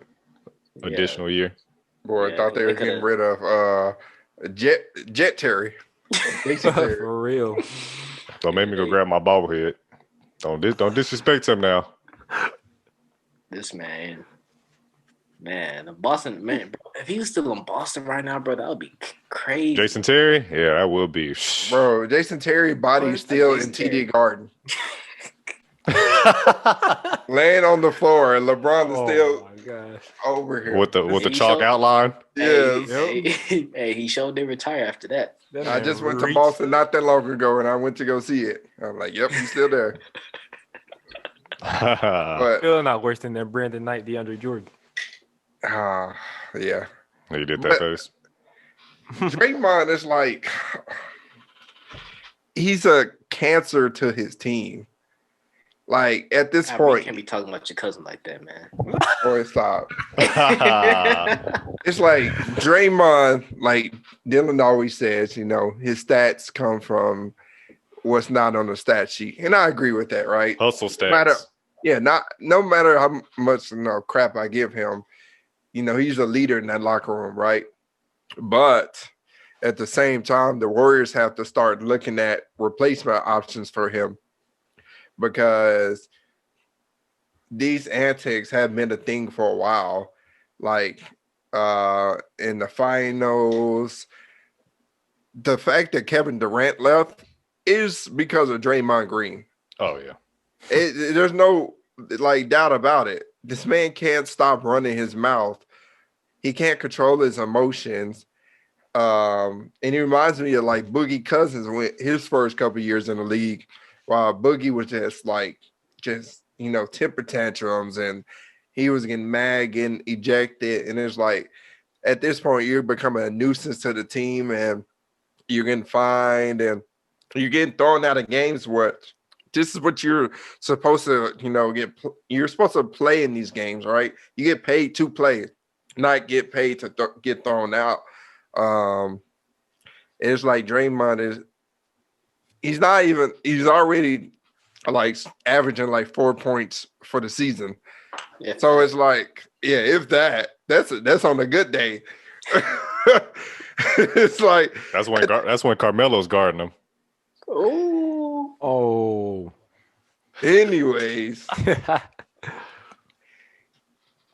additional year. Boy, I Yeah, thought they were they getting coulda- rid of Jet Terry. Jason Terry. For real. Don't make me go grab my bobblehead. Don't disrespect him now. This man, the Boston, man, bro, if he was still in Boston right now, bro, that would be crazy. Jason Terry? Yeah, that will be. Bro, Jason Terry body Bro, is still Jason in Terry. TD Garden. Laying on the floor, and LeBron is still my gosh. over here. with the He chalk showed- outline. Yes. Hey, he showed they retire after that. That I man just went to reached. Boston not that long ago, and I went to go see it. I'm like, yep, he's still there. But Still not worse than that Brandon Knight, DeAndre Jordan. yeah, He did that face. Draymond is like, he's a cancer to his team. Like at this You point, can't be talking about your cousin like that, man. boy, stop. It's like Draymond, like Dylan always says, you know, his stats come from what's not on the stat sheet. And I agree with that, right? Hustle stats. No matter how much crap I give him, you know, he's a leader in that locker room, right? But at the same time, the Warriors have to start looking at replacement options for him because these antics have been a thing for a while. Like in the finals, the fact that Kevin Durant left is because of Draymond Green. Oh yeah. There's no doubt about it. This man can't stop running his mouth. He can't control his emotions. And he reminds me of like Boogie Cousins when his first couple years in the league, while Boogie was just temper tantrums and he was getting mad, getting ejected. And it's like at this point, you're becoming a nuisance to the team and you're getting fined and you're getting thrown out of games. This is what you're supposed to, you're supposed to play in these games, right? You get paid to play, not get paid to get thrown out. It's like Draymond he's already like averaging like 4 points for the season. Yeah. So it's like, if that's on a good day. It's like that's when Carmelo's guarding him. Oh. Anyways,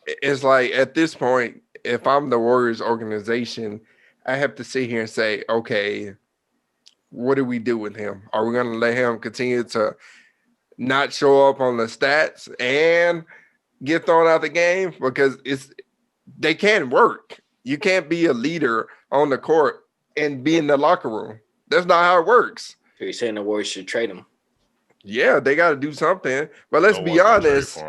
it's like at this point, if I'm the Warriors organization, I have to sit here and say, okay, what do we do with him? Are we going to let him continue to not show up on the stats and get thrown out the game? Because they can't work. You can't be a leader on the court and be in the locker room. That's not how it works. So you're saying the Warriors should trade him? Yeah, they got to do something. But let's be honest.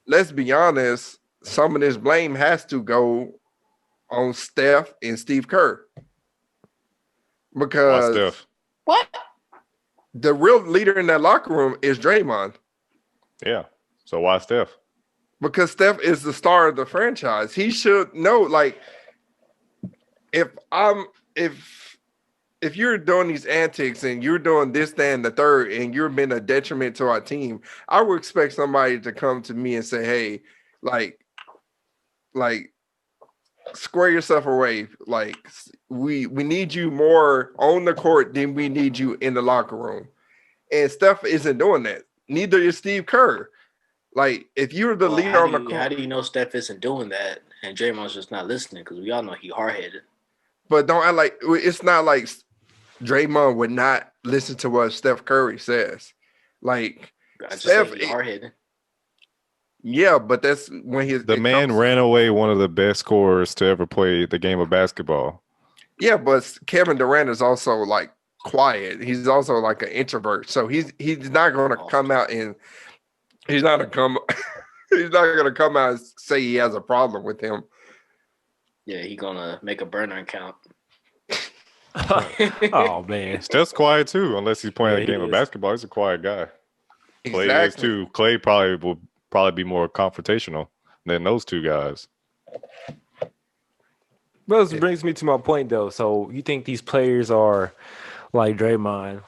Let's be honest. Some of this blame has to go on Steph and Steve Kerr. Because why Steph? What? The real leader in that locker room is Draymond. Yeah. So why Steph? Because Steph is the star of the franchise. He should know, like, if you're doing these antics and you're doing this, that, and the third, and you're being a detriment to our team, I would expect somebody to come to me and say, hey, like square yourself away. Like, we need you more on the court than we need you in the locker room. And Steph isn't doing that. Neither is Steve Kerr. Like, if you're the leader on the court. How do you know Steph isn't doing that and Draymond's just not listening? Because we all know he hard-headed. But don't act like it's not like Draymond would not listen to what Steph Curry says. Like, Steph is hard-headed. Yeah, but that's when the man ran away one of the best scorers to ever play the game of basketball. Yeah, but Kevin Durant is also like quiet. He's also like an introvert. So he's not going to come out and he's not going to come out and say he has a problem with him. Yeah, he's going to make a burner account. Oh, man. Steph's quiet too, unless he's playing a game of basketball. He's a quiet guy. Exactly. Clay is too. Clay will be more confrontational than those two guys. Well, this brings me to my point, though. So you think these players are like Draymond?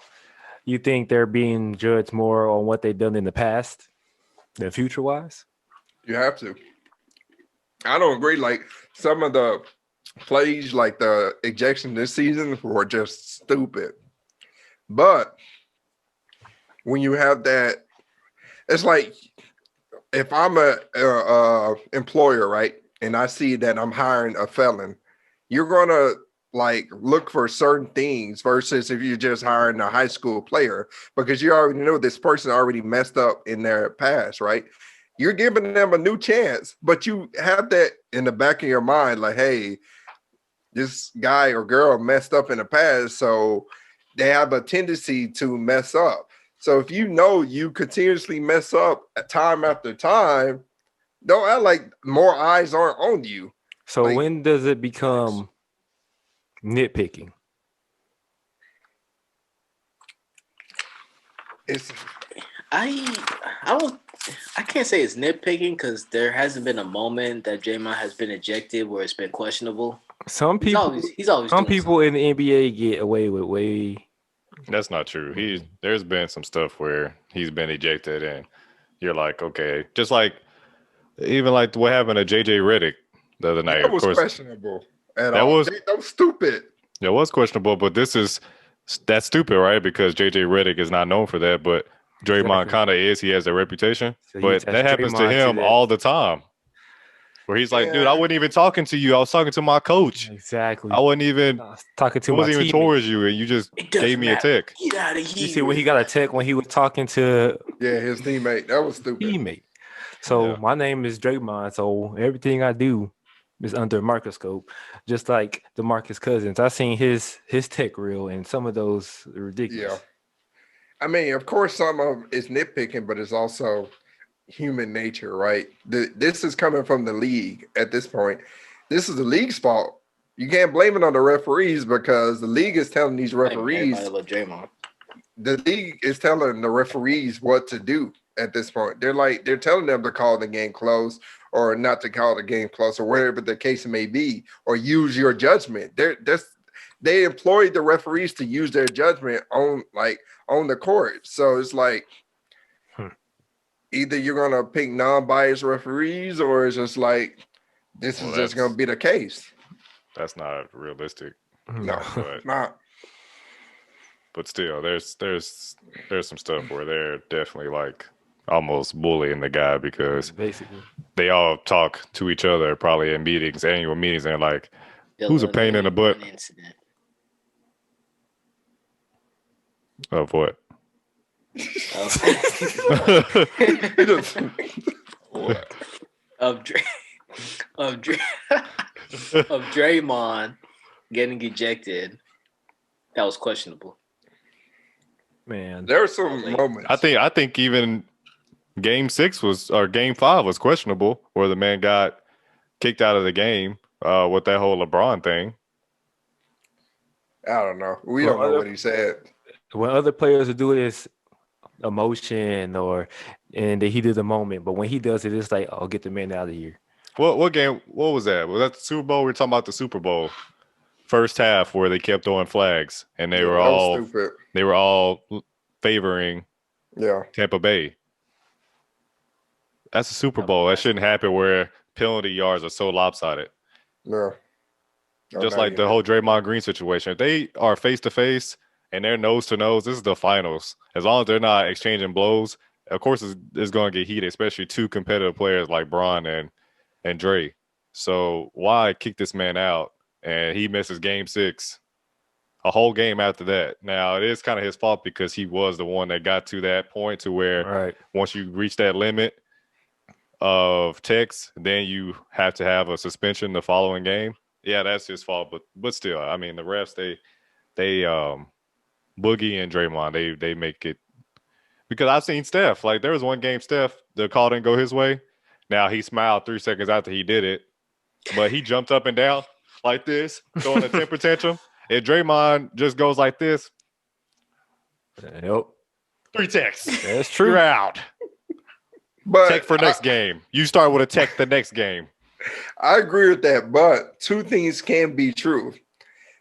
You think they're being judged more on what they've done in the past than future-wise? You have to. I don't agree. Like, some of the plays, like the ejection this season, were just stupid. But when you have that, it's like if I'm a employer, right, and I see that I'm hiring a felon, you're gonna like look for certain things versus if you're just hiring a high school player, because you already know this person already messed up in their past, right? You're giving them a new chance, but you have that in the back of your mind, like, hey, this guy or girl messed up in the past, so they have a tendency to mess up. So if you know you continuously mess up time after time, don't act like more eyes aren't on you. So like, when does it become nitpicking? I don't. I can't say it's nitpicking because there hasn't been a moment that Draymond has been ejected where it's been questionable. Some He's people, always doing some people something. in the NBA get away with way. That's not true. There's been some stuff where he's been ejected, and you're like, okay, just like even like what happened to JJ Redick the other night. That Of was course, questionable at that all. was That was stupid. it was questionable, but that's stupid, right? Because JJ Redick is not known for that, but Draymond Exactly. kind of is. He has a reputation, So you but that attach happens to Draymond to him that. all the time. Where he's like, dude, I Yeah. wasn't even talking to you. I was talking to my coach. Exactly. I wasn't even. I was talking to It my wasn't even teammate. towards you, and you just It doesn't gave me a matter. tick. Get out of here. You see when he got a tech when he was talking to Yeah, his teammate. That was stupid. teammate. So Yeah. my name is Draymond. So everything I do is under a microscope, just like DeMarcus Cousins. I seen his tech reel, and some of those are ridiculous. Yeah. I mean, of course, some of it's nitpicking, but it's also human nature, right? This is coming from the league at this point. This is the league's fault. You can't blame it on the referees because the league is telling these referees, Everybody love Draymond. the league is telling the referees what to do at this point. They're telling them to call the game close or not to call the game close or whatever the case may be, or use your judgment. They employed the referees to use their judgment on the court. So it's like either you're gonna pick non-biased referees or it's just like this is just gonna be the case. That's not realistic. No, But not. but still, there's some stuff where they're definitely like almost bullying the guy because Basically. they all talk to each other probably in meetings, annual meetings, and like, who's a pain in the butt One incident. of what? of Draymond getting ejected. That was questionable. Man, There are some moments. I think even game 5 was questionable, where the man got kicked out of the game with that whole LeBron thing. I don't know. We don't know what he said. when other players will do this emotion or in the heat of the moment, but when he does it, it's like, oh, get the man out of here. What game? What was that? Was that the Super Bowl? We were talking about the Super Bowl first half where they kept throwing flags and they were That was all stupid. they were all favoring Yeah. Tampa Bay. That's a Super Bowl. That shouldn't happen where penalty yards are so lopsided. No. Just like the whole Draymond Green situation. If they are face to face and they're nose to nose, this is the finals. As long as they're not exchanging blows, of course it's going to get heated, especially two competitive players like Bron and Dre. So why kick this man out and he misses game 6, a whole game after that? Now, it is kind of his fault because he was the one that got to that point to where once you reach that limit of techs, then you have to have a suspension the following game. Yeah, that's his fault, but still, I mean, the refs they Boogie and Draymond they make it, because I've seen Steph, like there was one game Steph, the call didn't go his way. Now he smiled 3 seconds after he did it, but he jumped up and down like this, throwing a temper tantrum. If Draymond just goes like this, Yep. 3 techs. That's true. You're out. But Tech for next game. You start with a tech the next game. I agree with that, but two things can be true.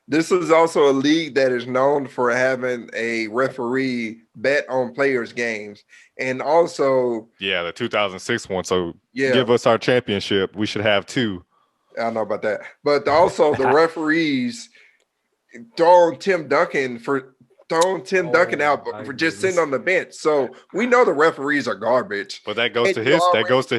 This is also a league that is known for having a referee bet on players' games. And also, Yeah, the 2006 one. So yeah, give us our championship. We should have 2. I don't know about that. But also the referees throwing Tim Duncan out for just sitting on the bench. So we know the referees are garbage. But that goes to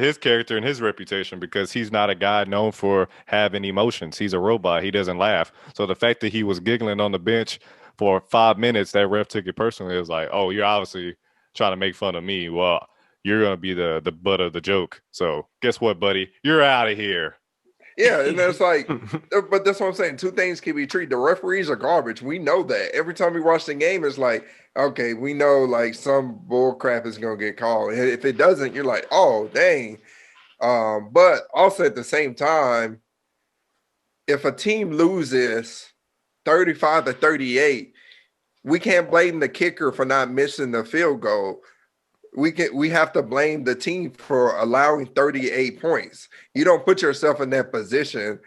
his character and his reputation, because he's not a guy known for having emotions. He's a robot. He doesn't laugh. So the fact that he was giggling on the bench for 5 minutes, that ref took it personally. It was like, oh, you're obviously trying to make fun of me. Well, you're gonna be the butt of the joke. So guess what, buddy? You're out of here. Yeah, and it's like, but that's what I'm saying. Two things can be true. The referees are garbage. We know that. Every time we watch the game, it's like, okay, we know like some bull crap is gonna get called. And if it doesn't, you're like, oh, dang. But also at the same time, if a team loses 35-38, we can't blame the kicker for not missing the field goal. we have to blame the team for allowing 38 points. You don't put yourself in that position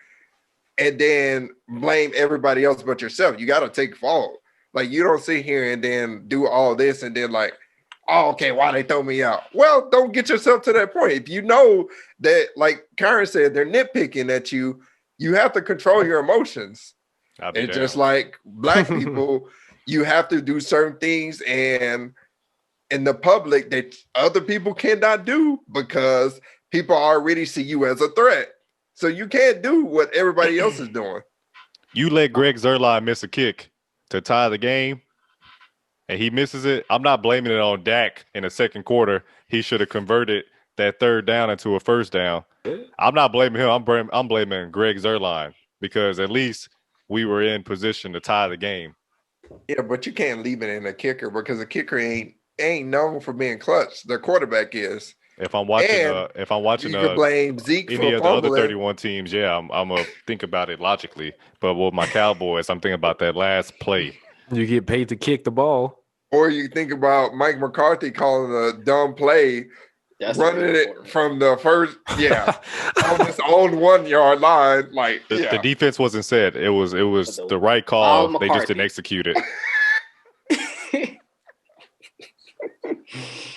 and then blame everybody else but yourself. You got to take fault. Like, you don't sit here and then do all this and then like, oh, okay, why they throw me out? Well, don't get yourself to that point. If you know that, like Karen said, they're nitpicking at you, you have to control your emotions. And just like black people, you have to do certain things and in the public that other people cannot do because people already see you as a threat. So you can't do what everybody else is doing. You let Greg Zuerlein miss a kick to tie the game, and he misses it. I'm not blaming it on Dak in the second quarter. He should have converted that third down into a first down. I'm not blaming him. I'm blaming Greg Zuerlein because at least we were in position to tie the game. Yeah, but you can't leave it in a kicker because a kicker ain't known for being clutch. The quarterback is. If I'm watching, you can blame Zeke any for of the other 31 teams, yeah, I'm gonna think about it logically. But with my Cowboys, I'm thinking about that last play. You get paid to kick the ball. Or you think about Mike McCarthy calling a dumb play, running it from the first, on his own 1 yard line. Like the defense wasn't set. It was the right call. They just didn't execute it.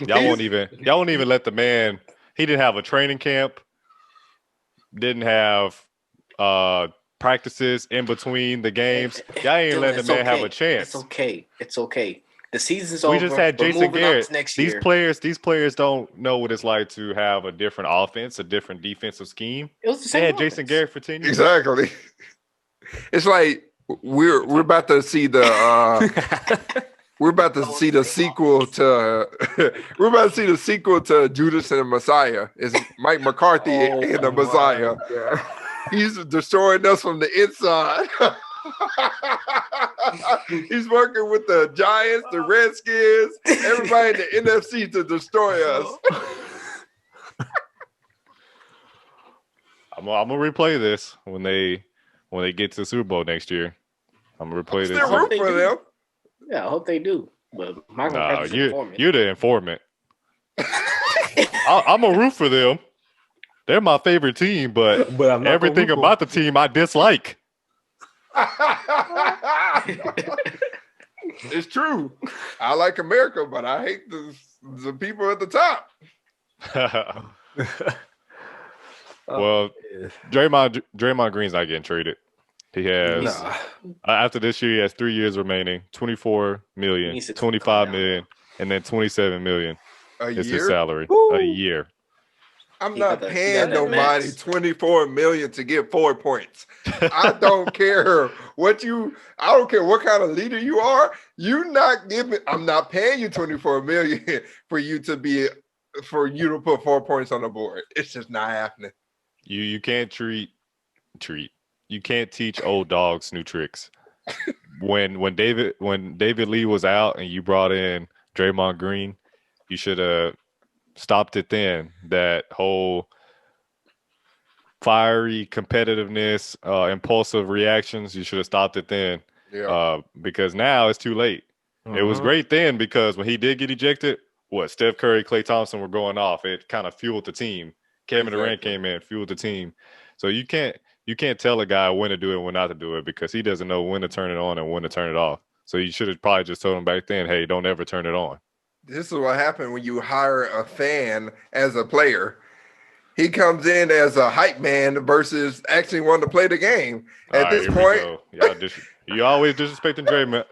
Y'all won't even let the man. He didn't have a training camp. Didn't have practices in between the games. Y'all ain't letting the man have a chance. It's okay. The season's over. We just had Jason Garrett. These players don't know what it's like to have a different offense, a different defensive scheme. It was the same. They had Jason Garrett for 10 years. Exactly. It's like we're about to see the. We're about to see the sequel to Judas and the Messiah. It's Mike McCarthy and the Messiah. He's destroying us from the inside. He's working with the Giants, the Redskins, everybody in the NFC to destroy us. I'm gonna replay this when they get to the Super Bowl next year. I'm gonna replay this. Still root for them. Yeah, I hope they do. But you're the informant. I'm a root for them. They're my favorite team, but everything about the team I dislike. It's true. I like America, but I hate the people at the top. Well, Draymond Green's not getting traded. He has after this year, he has 3 years remaining, 24 million, 25 million, and then 27 million is his salary. A year. I'm not paying nobody 24 million to get 4 points. I don't care I don't care what kind of leader you are. I'm not paying you 24 million for you to put 4 points on the board. It's just not happening. You can't you can't teach old dogs new tricks. When David Lee was out and you brought in Draymond Green, you should have stopped it then. That whole fiery competitiveness, impulsive reactions, you should have stopped it then. Yeah. Because now it's too late. It was great then because when he did get ejected, Steph Curry, Klay Thompson were going off. It kind of fueled the team. Kevin Durant came in, fueled the team. So you can't tell a guy when to do it and when not to do it because he doesn't know when to turn it on and when to turn it off. So you should have probably just told him back then, hey, don't ever turn it on. This is what happened when you hire a fan as a player. He comes in as a hype man versus actually wanting to play the game. At this point, you always disrespecting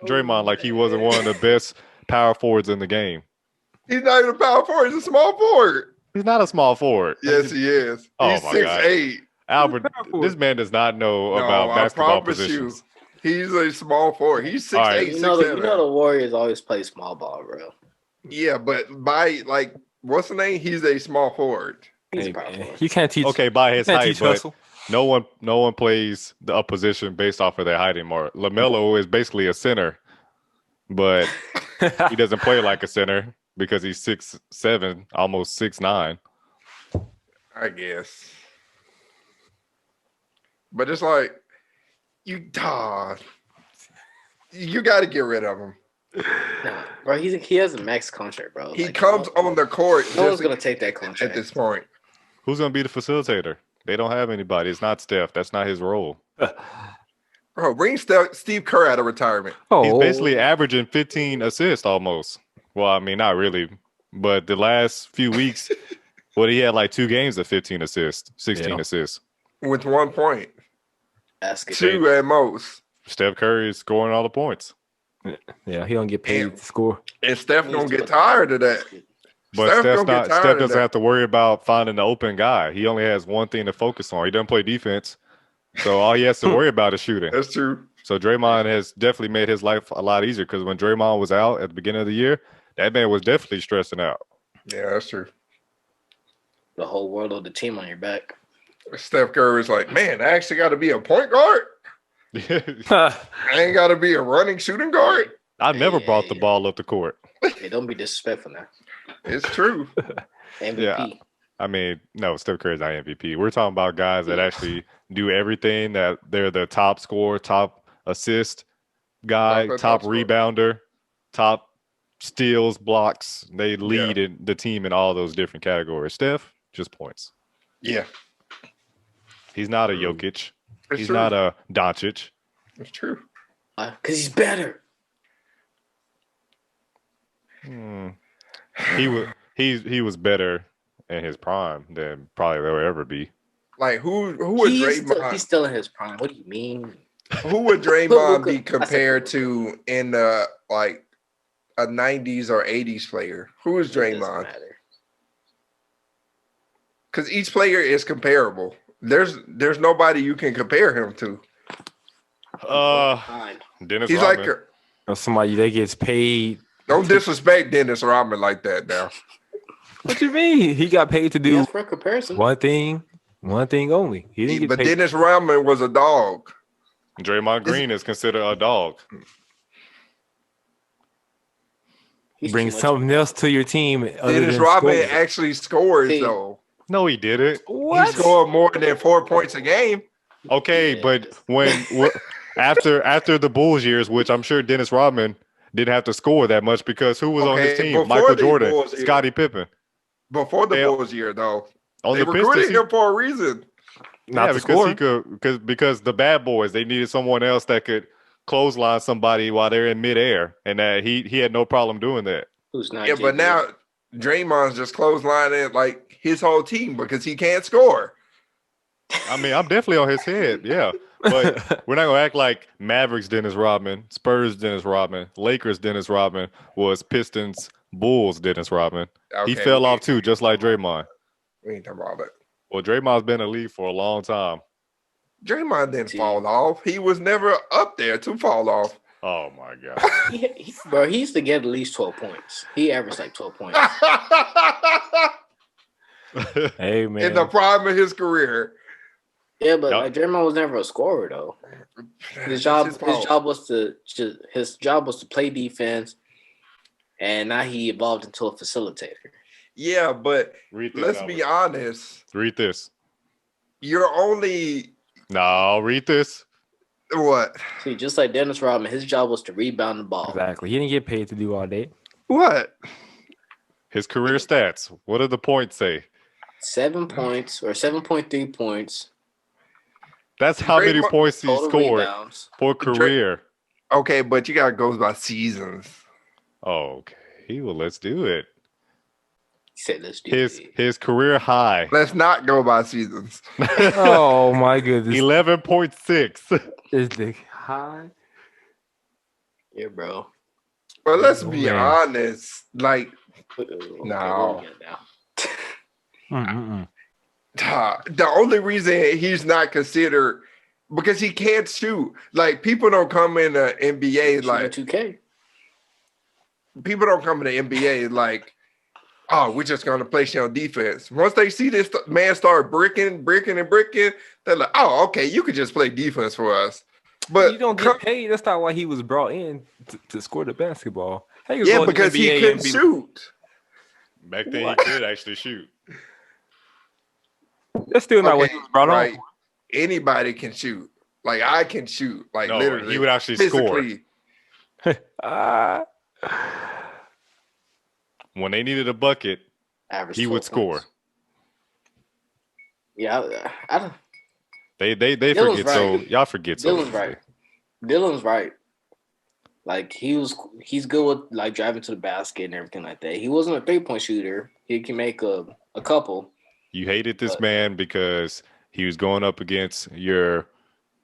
Draymond like he wasn't one of the best power forwards in the game. He's not even a power forward. He's a small forward. He's not a small forward. Yes, he is. He's 6'8". Albert, this man does not know about basketball positions. He's a small forward. He's 6'8", right. You know the Warriors always play small ball, bro. Yeah, but by what's the name? He's a small forward. You can't teach. Okay, by his height, but no one plays a position based off of their height anymore. LaMelo is basically a center, but he doesn't play like a center because he's 6'7", almost 6'9". I guess. But it's like you got to get rid of him. Nah, bro, he has a max contract, bro. He Like, comes on the court. No one's just gonna take that at contract this point. Who's gonna be the facilitator? They don't have anybody. It's not Steph. That's not his role. Bro, bring Steve Kerr out of retirement. He's basically averaging 15 assists almost. Well, I mean, not really, but the last few weeks, he had like 2 games of 15 assists, 16 assists with 1 point. Ask it. 2 at most. Steph Curry is scoring all the points. Yeah, he don't get paid to score. And Steph don't get tired of that. But Steph doesn't have to worry about finding the open guy. He only has one thing to focus on. He doesn't play defense. So all he has to worry about is shooting. That's true. So Draymond has definitely made his life a lot easier because when Draymond was out at the beginning of the year, that man was definitely stressing out. Yeah, that's true. The whole world of the team on your back. Steph Curry is like, man, I actually got to be a point guard. I ain't got to be a running shooting guard. I never brought the ball up the court. Hey, don't be disrespectful now. It's true. MVP. Yeah. I mean, no, Steph Curry's not MVP. We're talking about guys that actually do everything. That they're the top scorer, top assist guy, top rebounder, top steals, blocks. They lead in the team in all those different categories. Steph, just points. Yeah. He's not a Jokic. It's He's true. not a Doncic. It's true. Because he's better. He was better in his prime than probably there will ever be. Like who would Draymond? He's still in his prime. What do you mean? Who would Draymond be compared to in like a 90s or 80s player? Who is Draymond? Because each player is comparable. There's nobody you can compare him to. Dennis He's Rodman. like somebody that gets paid. Don't disrespect Dennis Rodman like that now. What you mean? He got paid to do for comparison. one thing only. He didn't get But paid. Dennis Rodman was a dog. Draymond Green is considered a dog. Bring something else to your team. Dennis Rodman actually scores though. No, he didn't. What? He scored more than 4 points a game. Okay, but after the Bulls years, which I'm sure Dennis Rodman didn't have to score that much because who was on his team? before Michael the Jordan, Bulls Scottie Pippen. Before the Bulls year, though, On they the recruited Pistons, him for a reason. Not to score. Because the bad boys, they needed someone else that could clothesline somebody while they're in midair, and that he had no problem doing that. Who's not? Yeah, but now Draymond's just clotheslining like his whole team because he can't score. I mean, I'm definitely on his head, yeah. But we're not gonna act like Mavericks Dennis Rodman, Spurs Dennis Rodman, Lakers Dennis Rodman was Pistons Bulls Dennis Rodman. Okay, he fell off too, just like Draymond. We ain't talking about that. Well, Draymond's been in the league for a long time. Draymond didn't fall off. He was never up there to fall off. Oh my god, Bro, he used to get at least 12 points. He averaged like 12 points. Hey man, In the prime of his career. Yeah, but like Draymond was never a scorer though. His job was to play defense, and now he evolved into a facilitator. Yeah, but let's Albert. be honest. Read this. You're only Read this. what? See, just like Dennis Rodman, his job was to rebound the ball. exactly. He didn't get paid to do all that. What? His career stats. What did the points say? 7 points or 7.3 points. That's how many points he Total scored rebounds. for career. Okay, but you gotta go by seasons. Okay, well, let's do it. He said, "Let's do it." His career high. Let's not go by seasons. Oh my goodness. 11.6. Is the high? Yeah, bro. But let's be man. honest. Like, Okay, No. we'll get it now. the only reason he's not considered because he can't shoot. Like, people don't come in the NBA like 2K. people don't come in the NBA like, oh, we're just gonna place you on defense. Once they see this man start bricking, they're like, oh, okay, you could just play defense for us. But You don't get paid. That's not why he was brought in to score the basketball. yeah, because he couldn't shoot. Back then, he could actually shoot. That's still not what he was brought on. Anybody can shoot. Like, I can shoot. Like, No, literally. he would actually score. physically. When they needed a bucket, Average he would 12 score. points. Yeah, I don't. They Dylan's forget so right. y'all forget so Dylan's easily. right. Dylan's right. Like he's good with like driving to the basket and everything like that. He wasn't a 3-point shooter. He can make a couple. You hated this But- man because he was going up against your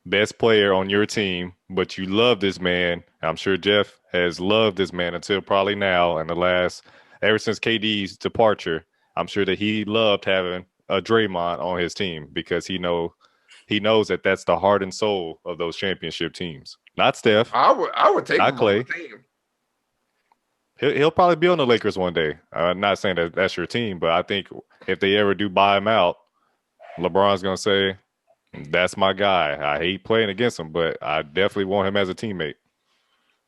best player on your team, but you love this man. I'm sure Jeff has loved this man until probably now and ever since KD's departure. I'm sure that he loved having a Draymond on his team because he knows that that's the heart and soul of those championship teams. Not Steph, I would take not him Clay. on the team. He'll probably be on the Lakers one day. I'm not saying that that's your team, but I think if they ever do buy him out, LeBron's going to say, that's my guy. I hate playing against him, but I definitely want him as a teammate.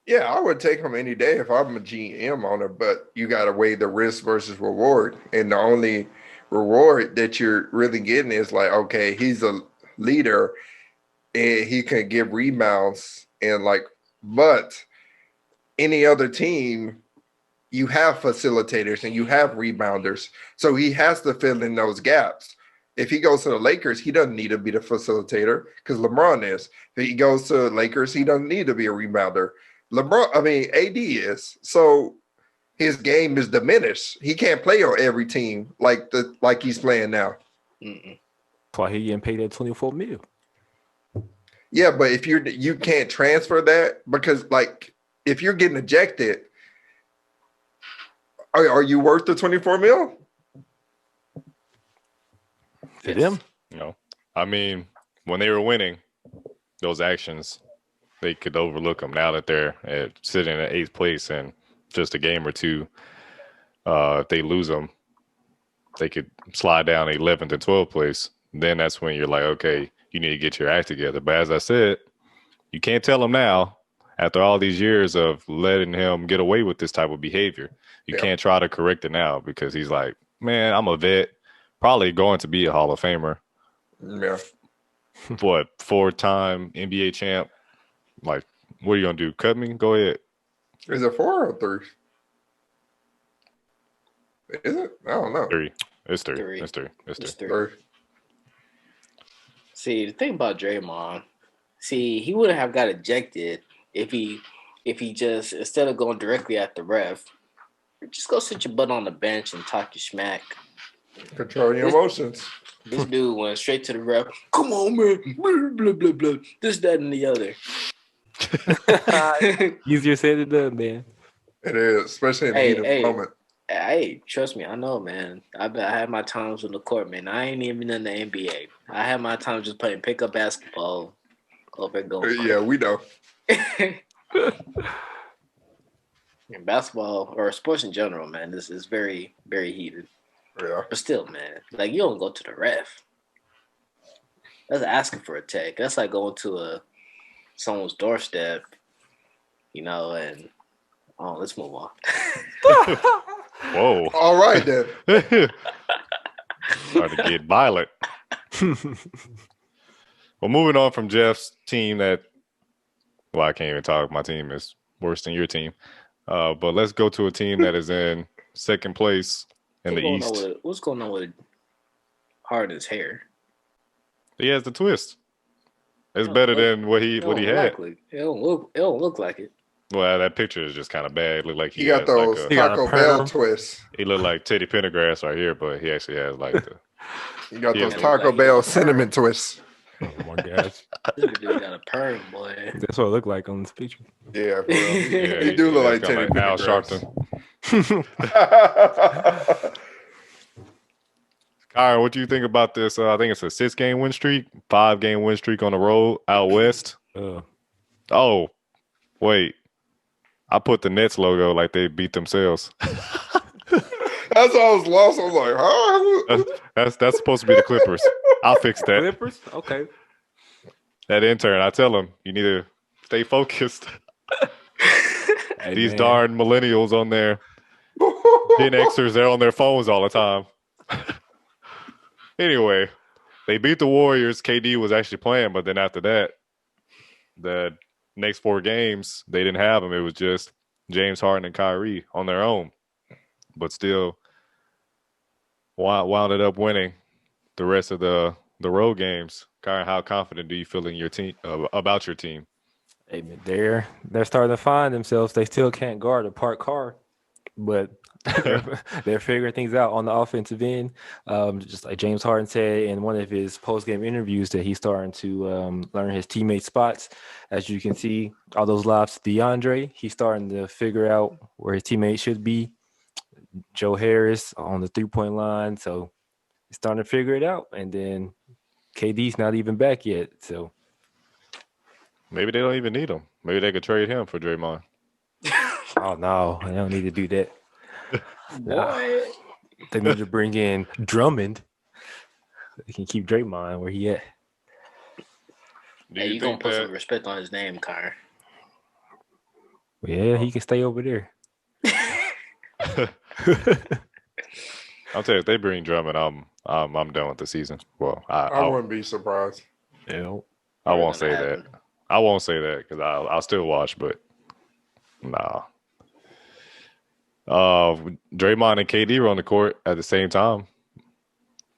Yeah, I would take him any day if I'm a GM on it, but you got to weigh the risk versus reward. And the only reward that you're really getting is like, okay, he's a leader and he can give rebounds and like, but any other team, you have facilitators and you have rebounders. So he has to fill in those gaps. If he goes to the Lakers, he doesn't need to be the facilitator because LeBron is. If he goes to the Lakers, he doesn't need to be a rebounder. AD is. So his game is diminished. He can't play on every team like he's playing now. Mm-mm. That's why he getting paid that $24 million. Yeah, but if you can't transfer that because like if you're getting ejected, are you worth the $24 million? For them? No. I mean, when they were winning, those actions, they could overlook them. Now that they're sitting at 8th place and just a game or two, if they lose them, they could slide down 11th and 12th place. Then that's when you're like, okay, you need to get your act together. But as I said, you can't tell him now, after all these years of letting him get away with this type of behavior. You can't try to correct it now because he's like, man, I'm a vet, probably going to be a Hall of Famer. Yeah. What, 4-time NBA champ? Like, what are you going to do? Cut me? Go ahead. Is it 4 or 3? Is it? I don't know. 3. It's 3. Three. It's 3. It's 3. It's 3. 3. See, the thing about Draymond, he wouldn't have got ejected if he just, instead of going directly at the ref, just go sit your butt on the bench and talk your smack. Control your emotions. This dude went straight to the ref. Come on, man. Blah, blah, blah, blah. This, that, and the other. Easier said than done, man. It is, especially in the heat of the moment. Hey, trust me, I know, man. I had my times on the court, man. I ain't even in the NBA. I had my times just playing pickup basketball. Over going. Yeah, we know. And basketball or sports in general, man, this is very, very heated. Yeah. But still, man, like you don't go to the ref. That's asking for a tech. That's like going to someone's doorstep, and let's move on. Whoa. All right, then. Started to get violent. Well, moving on from Jeff's team I can't even talk. My team is worse than your team. But let's go to a team that is in second place in the East. What's going on with Harden's hair? He has the twist. It's better than what he had. It don't look like it. Well, that picture is just kind of bad. It looked like He got has those like Taco Bell twists. he looked like Teddy Pendergrass right here, but he actually has like the. You got those Yeah. Taco Bell cinnamon twists. Oh my gosh. This dude got a perm, boy. That's what it looked like on this picture. Yeah, bro. Yeah, He do look like kinda Teddy Al Pendergrass. Sharpton. Kyron, what do you think about this? I think it's a 6-game win streak, 5-game win streak on the road out west. Oh, wait. I put the Nets logo like they beat themselves. That's why I was lost. I was like, huh? That's supposed to be the Clippers. I'll fix that. Clippers? Okay. That intern, I tell him, you need to stay focused. Hey, These man. darn millennials on there, Gen Xers, they're on their phones all the time. Anyway, they beat the Warriors. KD was actually playing, but then after that, the next 4 games, they didn't have him. It was just James Harden and Kyrie on their own, but still wound up winning the rest of the road games. Kyrie, how confident do you feel in your team about your team? Hey, man, they're starting to find themselves. They still can't guard a parked car, but they're figuring things out on the offensive end. Just like James Harden said in one of his post-game interviews that he's starting to learn his teammates' spots. As you can see, all those lobs to DeAndre, he's starting to figure out where his teammates should be. Joe Harris on the three-point line, so he's starting to figure it out. And then KD's not even back yet, so Maybe they don't even need him. Maybe they could trade him for Draymond. oh no, I don't need to do that. What? They need to bring in Drummond. They can keep Draymond where he at. Do Hey, you you gonna think put that? some respect on his name, Kyrie. Yeah, he can stay over there. I'll tell you, if they bring Drummond, I'm done with the season. Well, I wouldn't be surprised. Yeah. I Never won't say gonna that. happen. I won't say that because I'll still watch, but nah. Draymond and KD were on the court at the same time.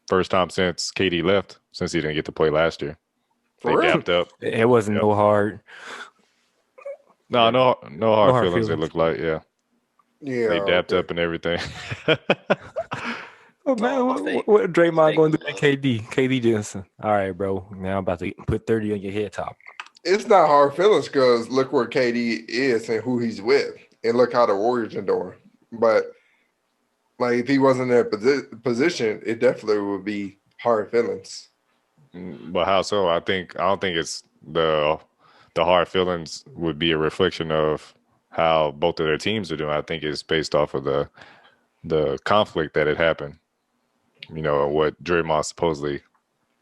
First time since KD left, since he didn't get to play last year. They For real? dapped up. It wasn't Yep. no hard. No hard hard feelings. It feelings. looked like, yeah. Yeah. They dapped okay. up and everything. Oh man, Oh, what Draymond fake going to do to love. KD? KD Jensen. All right, bro. Now I'm about to put 30 on your head top. It's not hard feelings because look where KD is and who he's with, and look how the Warriors are doing. But like, if he wasn't in that position, it definitely would be hard feelings. But how so? I don't think it's the hard feelings would be a reflection of how both of their teams are doing. I think it's based off of the conflict that had happened. You know, what Draymond supposedly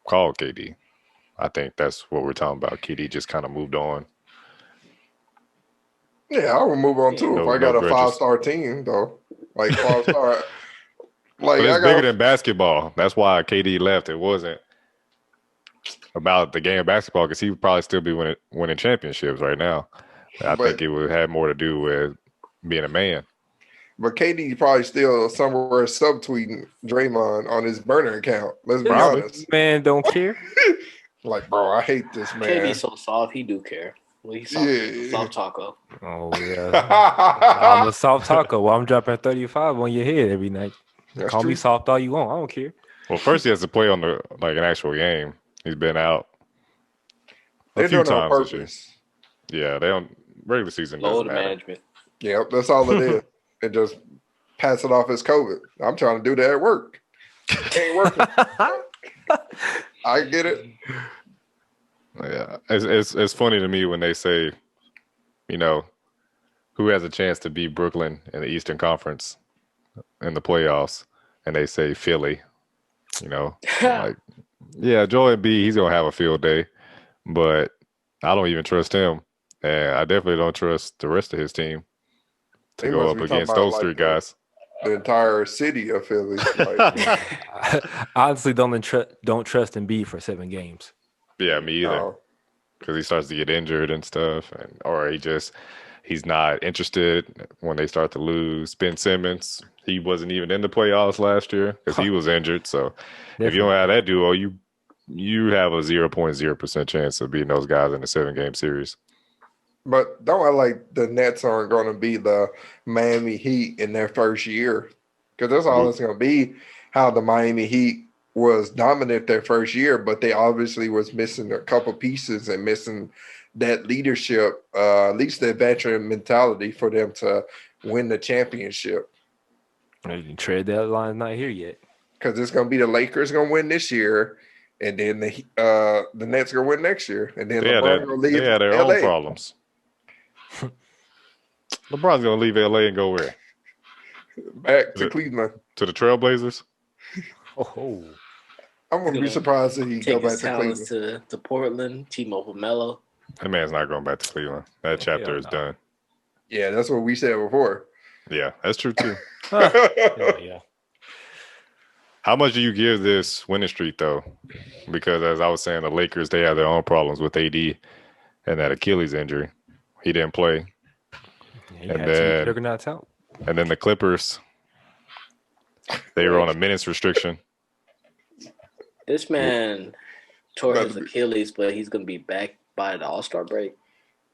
called KD. I think that's what we're talking about. KD just kind of moved on. Yeah, I would move on too if No I got a grudges. 5-star team though, like 5-star. Like But it's I bigger got than basketball. That's why KD left. It wasn't about the game of basketball because he would probably still be winning championships right now. I but think it would have more to do with being a man. but KD probably still somewhere subtweeting Draymond on his burner account. Let's be Probably. honest. Man, don't care. Like, bro, I hate this man. KD's so soft, he do care. Well, he's Yeah. soft taco. Oh yeah. I'm a soft taco. Well, I'm dropping 35 on your head every night. That's Call me true. soft all you want. I don't care. Well, first he has to play on an actual game. He's been out They're a few doing it on times this year. purpose. Yeah, they don't regular season Load doesn't of matter. management. Yep, that's all it is. And just pass it off as COVID. I'm trying to do that at work. Ain't working. I get it. Yeah, it's funny to me when they say, you know, who has a chance to beat Brooklyn in the Eastern Conference in the playoffs, and they say Philly. You know, like, yeah, Joel Embiid, he's gonna have a field day, but I don't even trust him, and I definitely don't trust the rest of his team to They go must up be talking against about, those like, three guys. The entire city of Philly. Like, I honestly don't trust Embiid for 7 games. Yeah, me either. no. Because he starts to get injured and stuff, or he's not interested when they start to lose. Ben Simmons, he wasn't even in the playoffs last year because he was injured. So if you don't have that duo, you have a 0.0% chance of beating those guys in a 7-game series. But don't act like the Nets aren't going to be the Miami Heat in their first year. Because that's all it's going to be, how the Miami Heat was dominant their first year, but they obviously was missing a couple pieces and missing that leadership, at least that veteran mentality for them to win the championship. Trade deadline's not here yet. Because it's going to be the Lakers going to win this year, and then the Nets going to win next year, and then LeBron going to leave they had their LA. own problems. LeBron's going to leave LA and go where? Back to Cleveland. To the Trailblazers? Oh. I'm going to be surprised if he go Take back his to talents Cleveland. to Portland, team up with Melo. That man's not going back to Cleveland. That chapter is done. Yeah, that's what we said before. Yeah, that's true too. Yeah. How much do you give this winning streak, though? Because as I was saying, the Lakers, they have their own problems with AD and that Achilles injury. He didn't play. He And had two then- juggernauts out. And then the Clippers, they were on a minutes restriction. This man tore About his to be- Achilles, but he's gonna be back by the All-Star break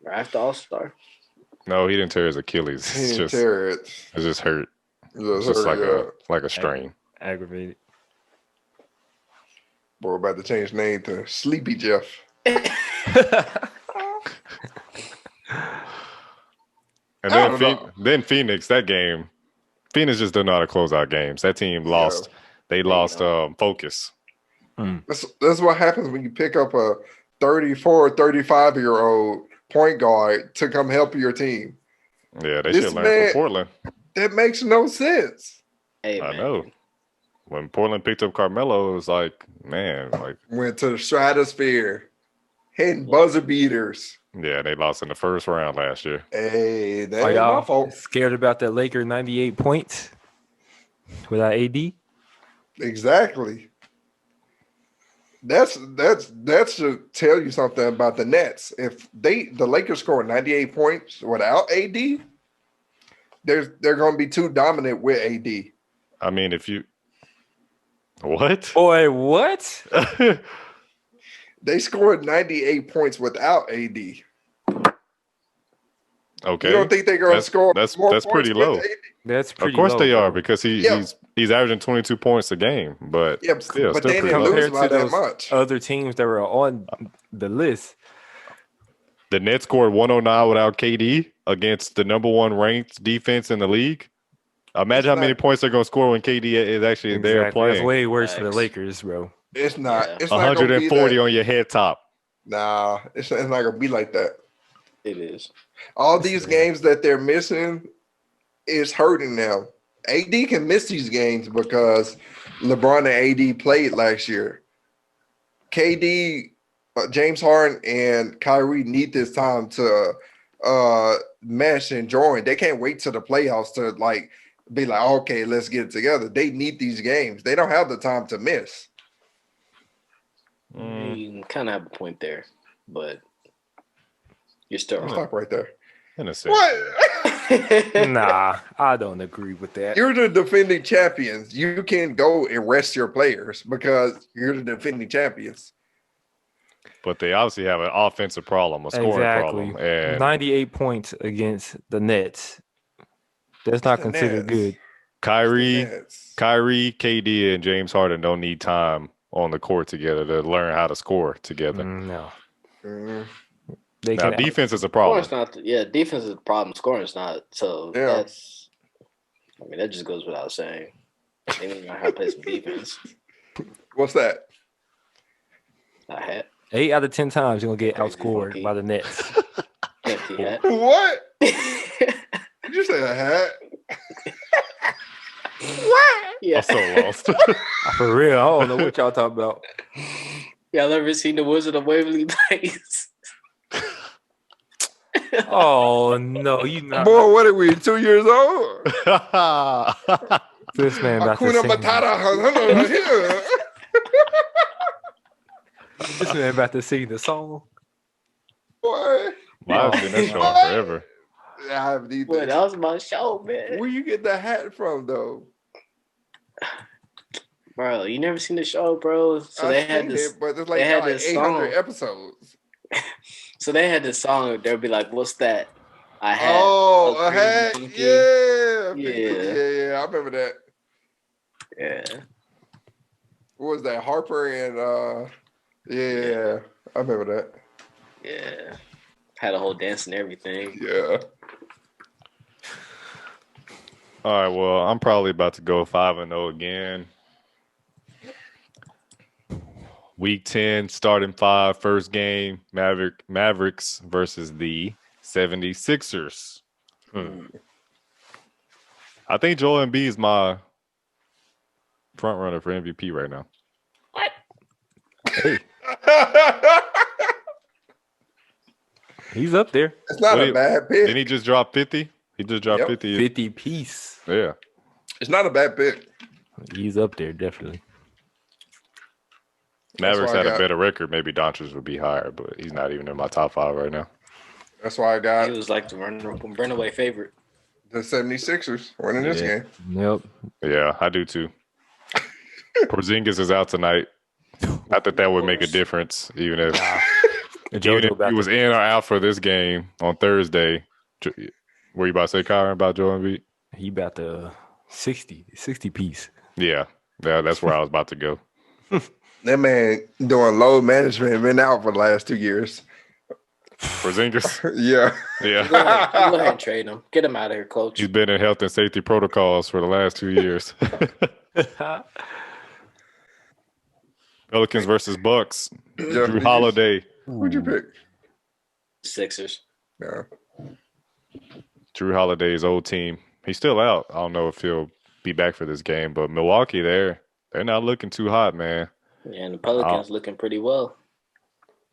or after All-Star. No, he didn't tear his Achilles. He It's didn't just tear it. it's just hurt. It's Just just hurt, like a strain. Aggravated. Boy, about to change name to Sleepy Jeff. And I then don't know. then Phoenix, that game, Phoenix just don't know how to close out games. That team lost. They lost focus. That's what happens when you pick up a 34, 35-year-old point guard to come help your team. Yeah, they This should learn man- from Portland. That makes no sense. Hey, I man. know. When Portland picked up Carmelo, it was like, man, like, Went to the stratosphere, hitting buzzer beaters. yeah, they lost in the first round last year. Hey, that Are ain't my y'all fault. scared about that Laker 98 points without AD? Exactly. That should tell you something about the Nets. If the Lakers score 98 points without AD, they're going to be too dominant with AD. I mean, if you what? Boy, what? They scored 98 points without AD. Okay, You don't think they're going to score that's more that's points pretty with low. AD? That's pretty Of course low, they are bro. because Yeah. he's averaging 22 points a game, but Yeah, still but they pretty didn't low. lose Compared by to that those much. other teams that were on the list. The Nets scored 109 without KD against the number one ranked defense in the league. Imagine how many points they're going to score when KD is actually there Exactly. That's playing. way worse for the Facts. Lakers, bro. It's not. Yeah. It's not going to be 140 that. on your head top. Nah, it's not going to be like that. It is. All these games that they're missing is hurting them. AD can miss these games because LeBron and AD played last year. KD, James Harden, and Kyrie need this time to mesh and join. They can't wait till the playoffs to be like, okay, let's get it together. They need these games. They don't have the time to miss. You kind of have a point there, but you're still wrong. Stop right there. In a sense. What? Nah, I don't agree with that. You're the defending champions. You can go and rest your players because you're the defending champions. But they obviously have an offensive problem, a scoring problem. And 98 points against the Nets. That's not The considered Nets. good. Kyrie, Yes. KD, and James Harden don't need time on the court together to learn how to score together. No. Mhm. They Now, can defense is a problem. Scoring's not. Defense is a problem. Scoring is not. So Yeah. that's. I mean, that just goes without saying. They need to know how to play some defense. What's that? A hat, 8 out of 10 times you're gonna get Crazy outscored monkey. by the Nets. empty hat. What? Did you say a hat? Yeah. I'm so lost. For real, I don't know what y'all talking about. Y'all ever seen the Wizard of Waverly Place? Oh no, you not. Boy, what are we, 2 years old? This man about to Hakuna sing. Matata. This man about to sing the song. Boy, I've been that show forever. I haven't either. Boy, that was my show, man. Where you get the hat from, though? Bro, you never seen the show, bro? So they had seen this. it, but it's they had like this 800 song. episodes. So they had this song. They'll be like, "What's that?" I had. Oh, a green hat. monkey. Yeah. Yeah. Yeah. I remember that. Yeah. What was that? Harper and yeah. I remember that. Yeah. Had a whole dance and everything. Yeah. All right, well, I'm probably about to go 5-0 again. Week 10, starting 5, first game, Mavericks versus the 76ers. I think Joel Embiid is my front runner for MVP right now. Hey, he's up there. It's not What a do you- bad Didn't pick. he just drop 50? He just dropped Yep. 50. 50 piece. Yeah. It's not a bad pick. He's up there, definitely. Mavericks why I had a got- better record. Maybe Doncic would be higher, but he's not even in my top 5 right now. That's why I He got. was like the runaway favorite. The 76ers winning this game. Yep. Yeah, I do too. Porzingis is out tonight. Not that would make a difference, even if he was in or out for this game on Thursday. Were you about to say, Kyron, about Joel Embiid? He about the 60 piece. Yeah, that's where I was about to go. That man doing load management, been out for the last 2 years. Porzingis? Yeah. Yeah. Go ahead and trade him. Get him out of here, coach. He's been in health and safety protocols for the last 2 years. Pelicans versus Bucks. Yeah, Drew Holiday. Who'd you pick? Sixers. Yeah. Drew Holiday's old team. He's still out. I don't know if he'll be back for this game, but Milwaukee, they're not looking too hot, man. Yeah, and the Pelicans looking pretty well.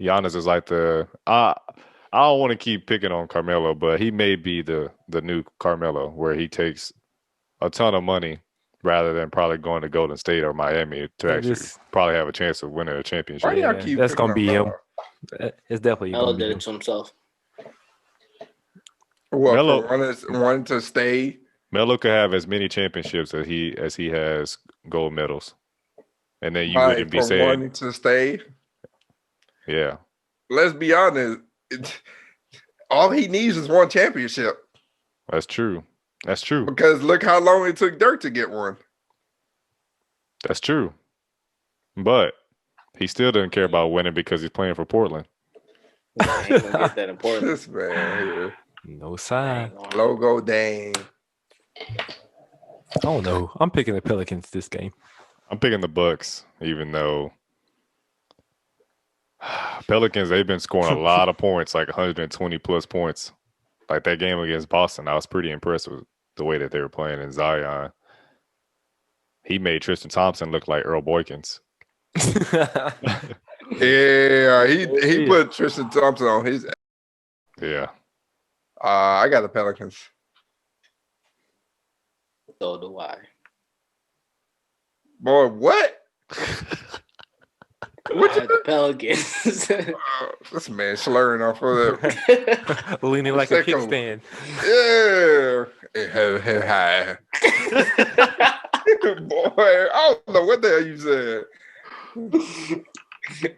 Giannis is like I don't want to keep picking on Carmelo, but he may be the new Carmelo, where he takes a ton of money rather than probably going to Golden State or Miami to actually probably have a chance of winning a championship. That's gonna be him. It's definitely Melo gonna be did him. it to himself. What, Melo wanting to stay? Melo could have as many championships as he has gold medals, and then you wouldn't be saying wanting to stay. Yeah. Let's be honest. All he needs is one championship. That's true. That's true. Because look how long it took Dirk to get one. That's true. But he still doesn't care about winning because he's playing for Portland. Yeah, he ain't gonna get that important. This man here. No sign. Logo dang. I don't know. I'm picking the Pelicans this game. I'm picking the Bucks, even though Pelicans, they've been scoring a lot of points, like 120 plus points. Like that game against Boston, I was pretty impressed with the way that they were playing in Zion. He made Tristan Thompson look like Earl Boykins. Yeah, he put Tristan Thompson on his. Yeah. I got the Pelicans. So do I. Boy, what? I had the Pelicans. This man slurring off of that. Leaning like a kickstand. Yeah. Boy, I don't know what the hell you said.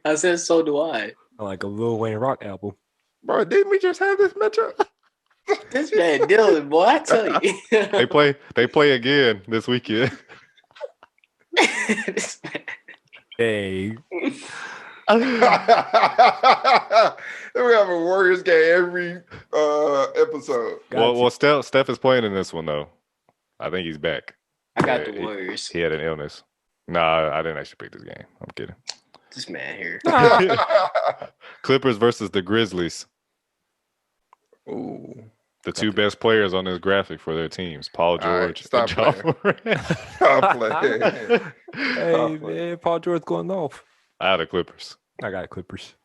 I said, so do I. Like a Lil Wayne rock album. Bro, didn't we just have this matchup? This man Dylan, boy, I tell you. They play again this weekend. This man. Hey. We have a Warriors game every episode. Well, Steph is playing in this one though. I think he's back. I got the Warriors. He had an illness. Nah, I didn't actually pick this game. I'm kidding. This man here. Clippers versus the Grizzlies. Ooh. The two best players on this graphic for their teams, Paul George and Ja Morant. Stop playing. Hey, man, Paul George going off. I had the Clippers. I got Clippers.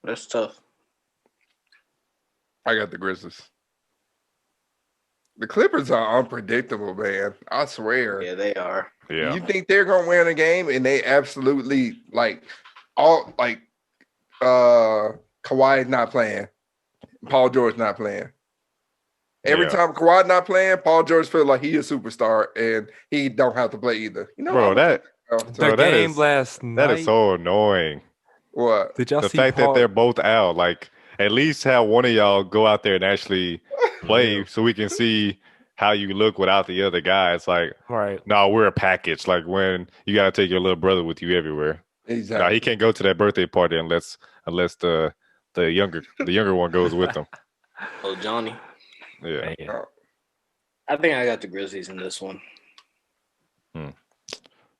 That's tough. I got the Grizzlies. The Clippers are unpredictable, man. I swear. Yeah, they are. Yeah. You think they're gonna win a game, and they absolutely Kawhi's not playing, Paul George not playing. Every time Kawhi not playing, Paul George feels like he a superstar, and he don't have to play either. You know, bro, That game last night. That is so annoying. What? Did y'all The see fact Paul? that they're both out, like at least have one of y'all go out there and actually play so we can see how you look without the other guy. It's like, Right. no, we're a package. Like when you got to take your little brother with you everywhere. Exactly. No, he can't go to that birthday party unless the younger one goes with him. Oh, Johnny. Yeah. Man. I think I got the Grizzlies in this one.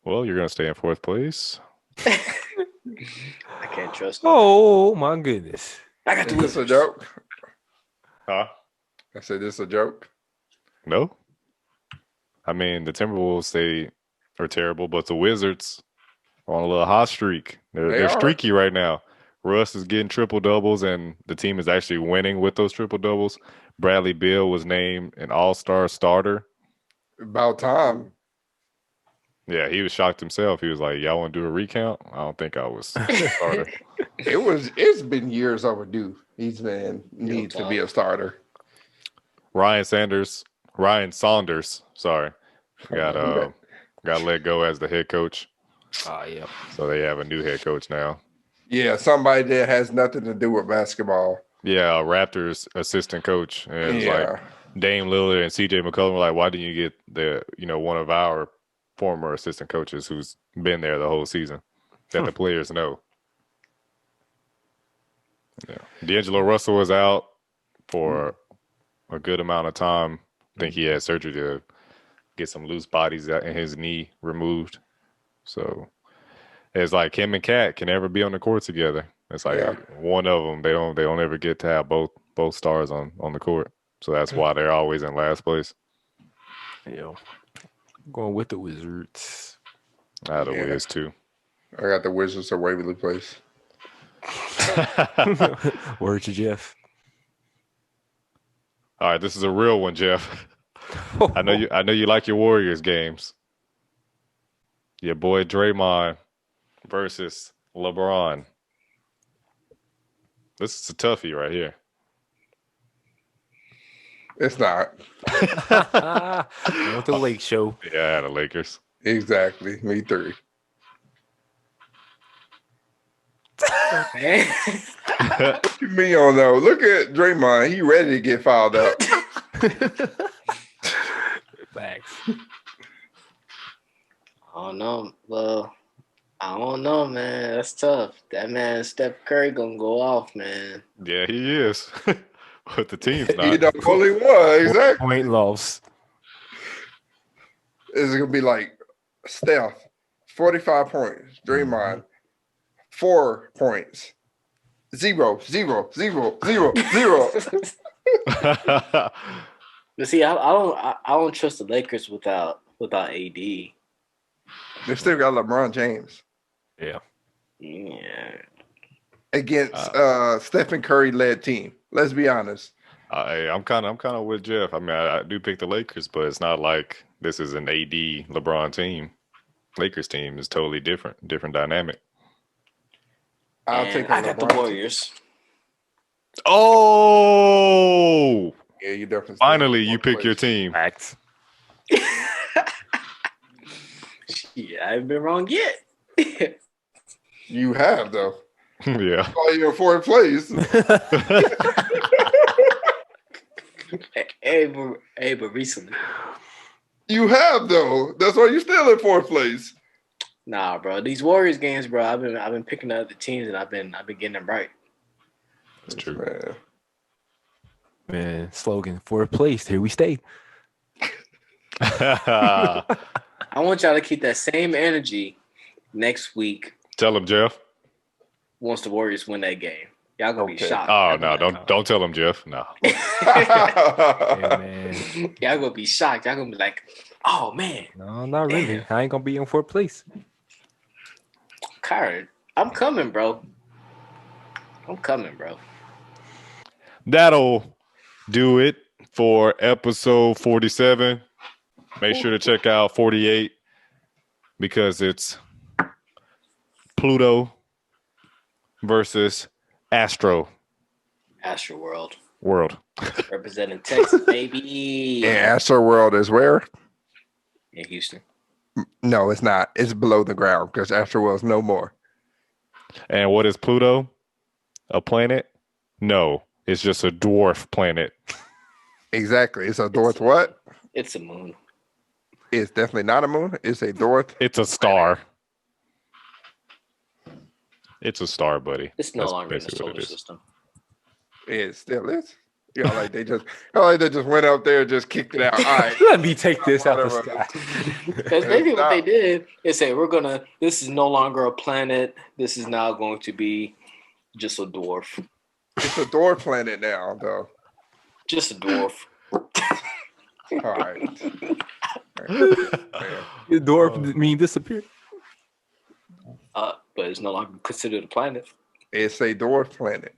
Well, you're gonna stay in fourth place. I can't trust them. Oh my goodness. I got the Is this a Wizards. joke? Huh? I said this a joke. No. I mean, the Timberwolves, they are terrible, but the Wizards are on a little hot streak. They're are. streaky right now. Russ is getting triple doubles, and the team is actually winning with those triple doubles. Bradley Beal was named an all-star starter. About time. Yeah, he was shocked himself. He was like, y'all want to do a recount? I don't think I was a starter. It's been years overdue. These men need to be a starter. Ryan Saunders, sorry, got let go as the head coach. Oh yeah. So they have a new head coach now. Yeah, somebody that has nothing to do with basketball. Yeah, Raptors assistant coach, and it's like Dame Lillard and CJ McCollum were like, "Why didn't you get one of our former assistant coaches who's been there the whole season that the players know?" Yeah, D'Angelo Russell was out for a good amount of time. I think he had surgery to get some loose bodies out in his knee removed. So it's like him and Cat can never be on the court together. It's like one of them they don't ever get to have both stars on the court. So that's why they're always in last place. Yeah. I'm going with the Wizards. I had the Wiz too. I got the Wizards at Waverly Place. Word to Jeff. All right, this is a real one, Jeff. I know you like your Warriors games. Your boy Draymond versus LeBron. This is a toughie right here. It's not. With the Lake Show. Yeah, I had the Lakers. Exactly. Me three. What you mean on though? Look at Draymond. He ready to get fouled up. Facts. I don't know. Well, I don't know, man. That's tough. That man, Steph Curry, gonna go off, man. Yeah, he is. But the team's not. You know, only one. Exactly. Point loss. It's gonna be like Steph, 45 points. Draymond, 4 points. 0, 0, 0, 0, 0. But see, I don't trust the Lakers without AD. They still got LeBron James. Yeah. Yeah. Against Stephen Curry led team. Let's be honest. I'm kind of with Jeff. I mean, I do pick the Lakers, but it's not like this is an AD LeBron team. Lakers team is totally different dynamic. I got the Warriors. Oh, yeah, you definitely. Finally, you pick your team. Facts. Yeah, I haven't been wrong yet. You have though. Yeah. Oh, you're in 4th place. Hey, but recently. You have though. That's why you're still in 4th place. Nah, bro. These Warriors games, bro. I've been picking up the teams and I've been getting them right. That's true. Man, slogan, 4th place. Here we stay. I want y'all to keep that same energy next week. Tell them, Jeff. Once the Warriors win that game, y'all gonna be shocked. Oh no, don't tell them, Jeff. No. Hey, man. Y'all gonna be shocked. Y'all gonna be like, "Oh man." No, not really. Damn. I ain't gonna be in 4th place. Card, I'm coming, bro. I'm coming, bro. That'll do it for episode 47. Make sure to check out 48 because it's Pluto versus Astro World. Representing Texas, baby. And Astro World is where? In Houston. No, it's not. It's below the ground because Astro World's no more. And what is Pluto? A planet? No, it's just a dwarf planet. Exactly. It's a dwarf what? It's a moon. It's definitely not a moon. It's a dwarf. It's a star. It's a star, buddy. It's no That's longer in the basically what solar it is. system. It still is. You know, like they just went up there and just kicked it out. All right. Let me take this out the Whatever. sky. Because basically what they did is say, this is no longer a planet. This is now going to be just a dwarf. It's a dwarf planet now, though. Just a dwarf. All right. The dwarf mean disappear. But it's no longer considered a planet. It's a dwarf planet.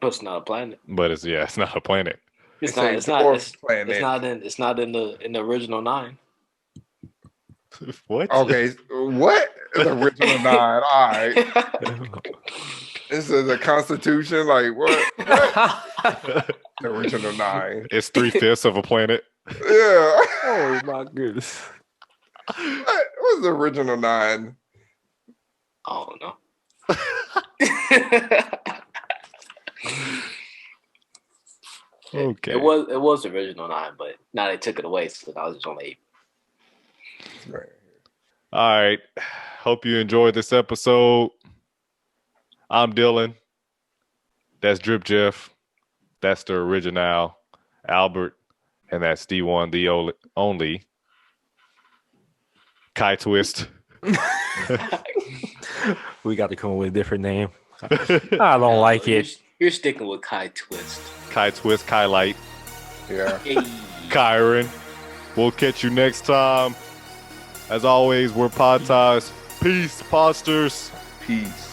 But it's not a planet. But it's not a planet. It's a not dwarf planet. It's not in the original 9. What? Okay, what? The original 9. All right. This is a constitution. Like what? The original 9. It's 3/5 of a planet. Yeah. Oh my goodness. What was the original 9? I don't know. Okay. It was original 9, but now they took it away, so I was just on 8. Right. All right. Hope you enjoyed this episode. I'm Dylan. That's Drip Jeff. That's the original Albert. And that's D1, the only Kai Twist. We got to come up with a different name. I don't like it. You're sticking with Kai Twist. Kai Twist, Kai Light, Yeah. Hey. Kyron. We'll catch you next time. As always, we're Pod Ties. Peace, Podsters. Peace.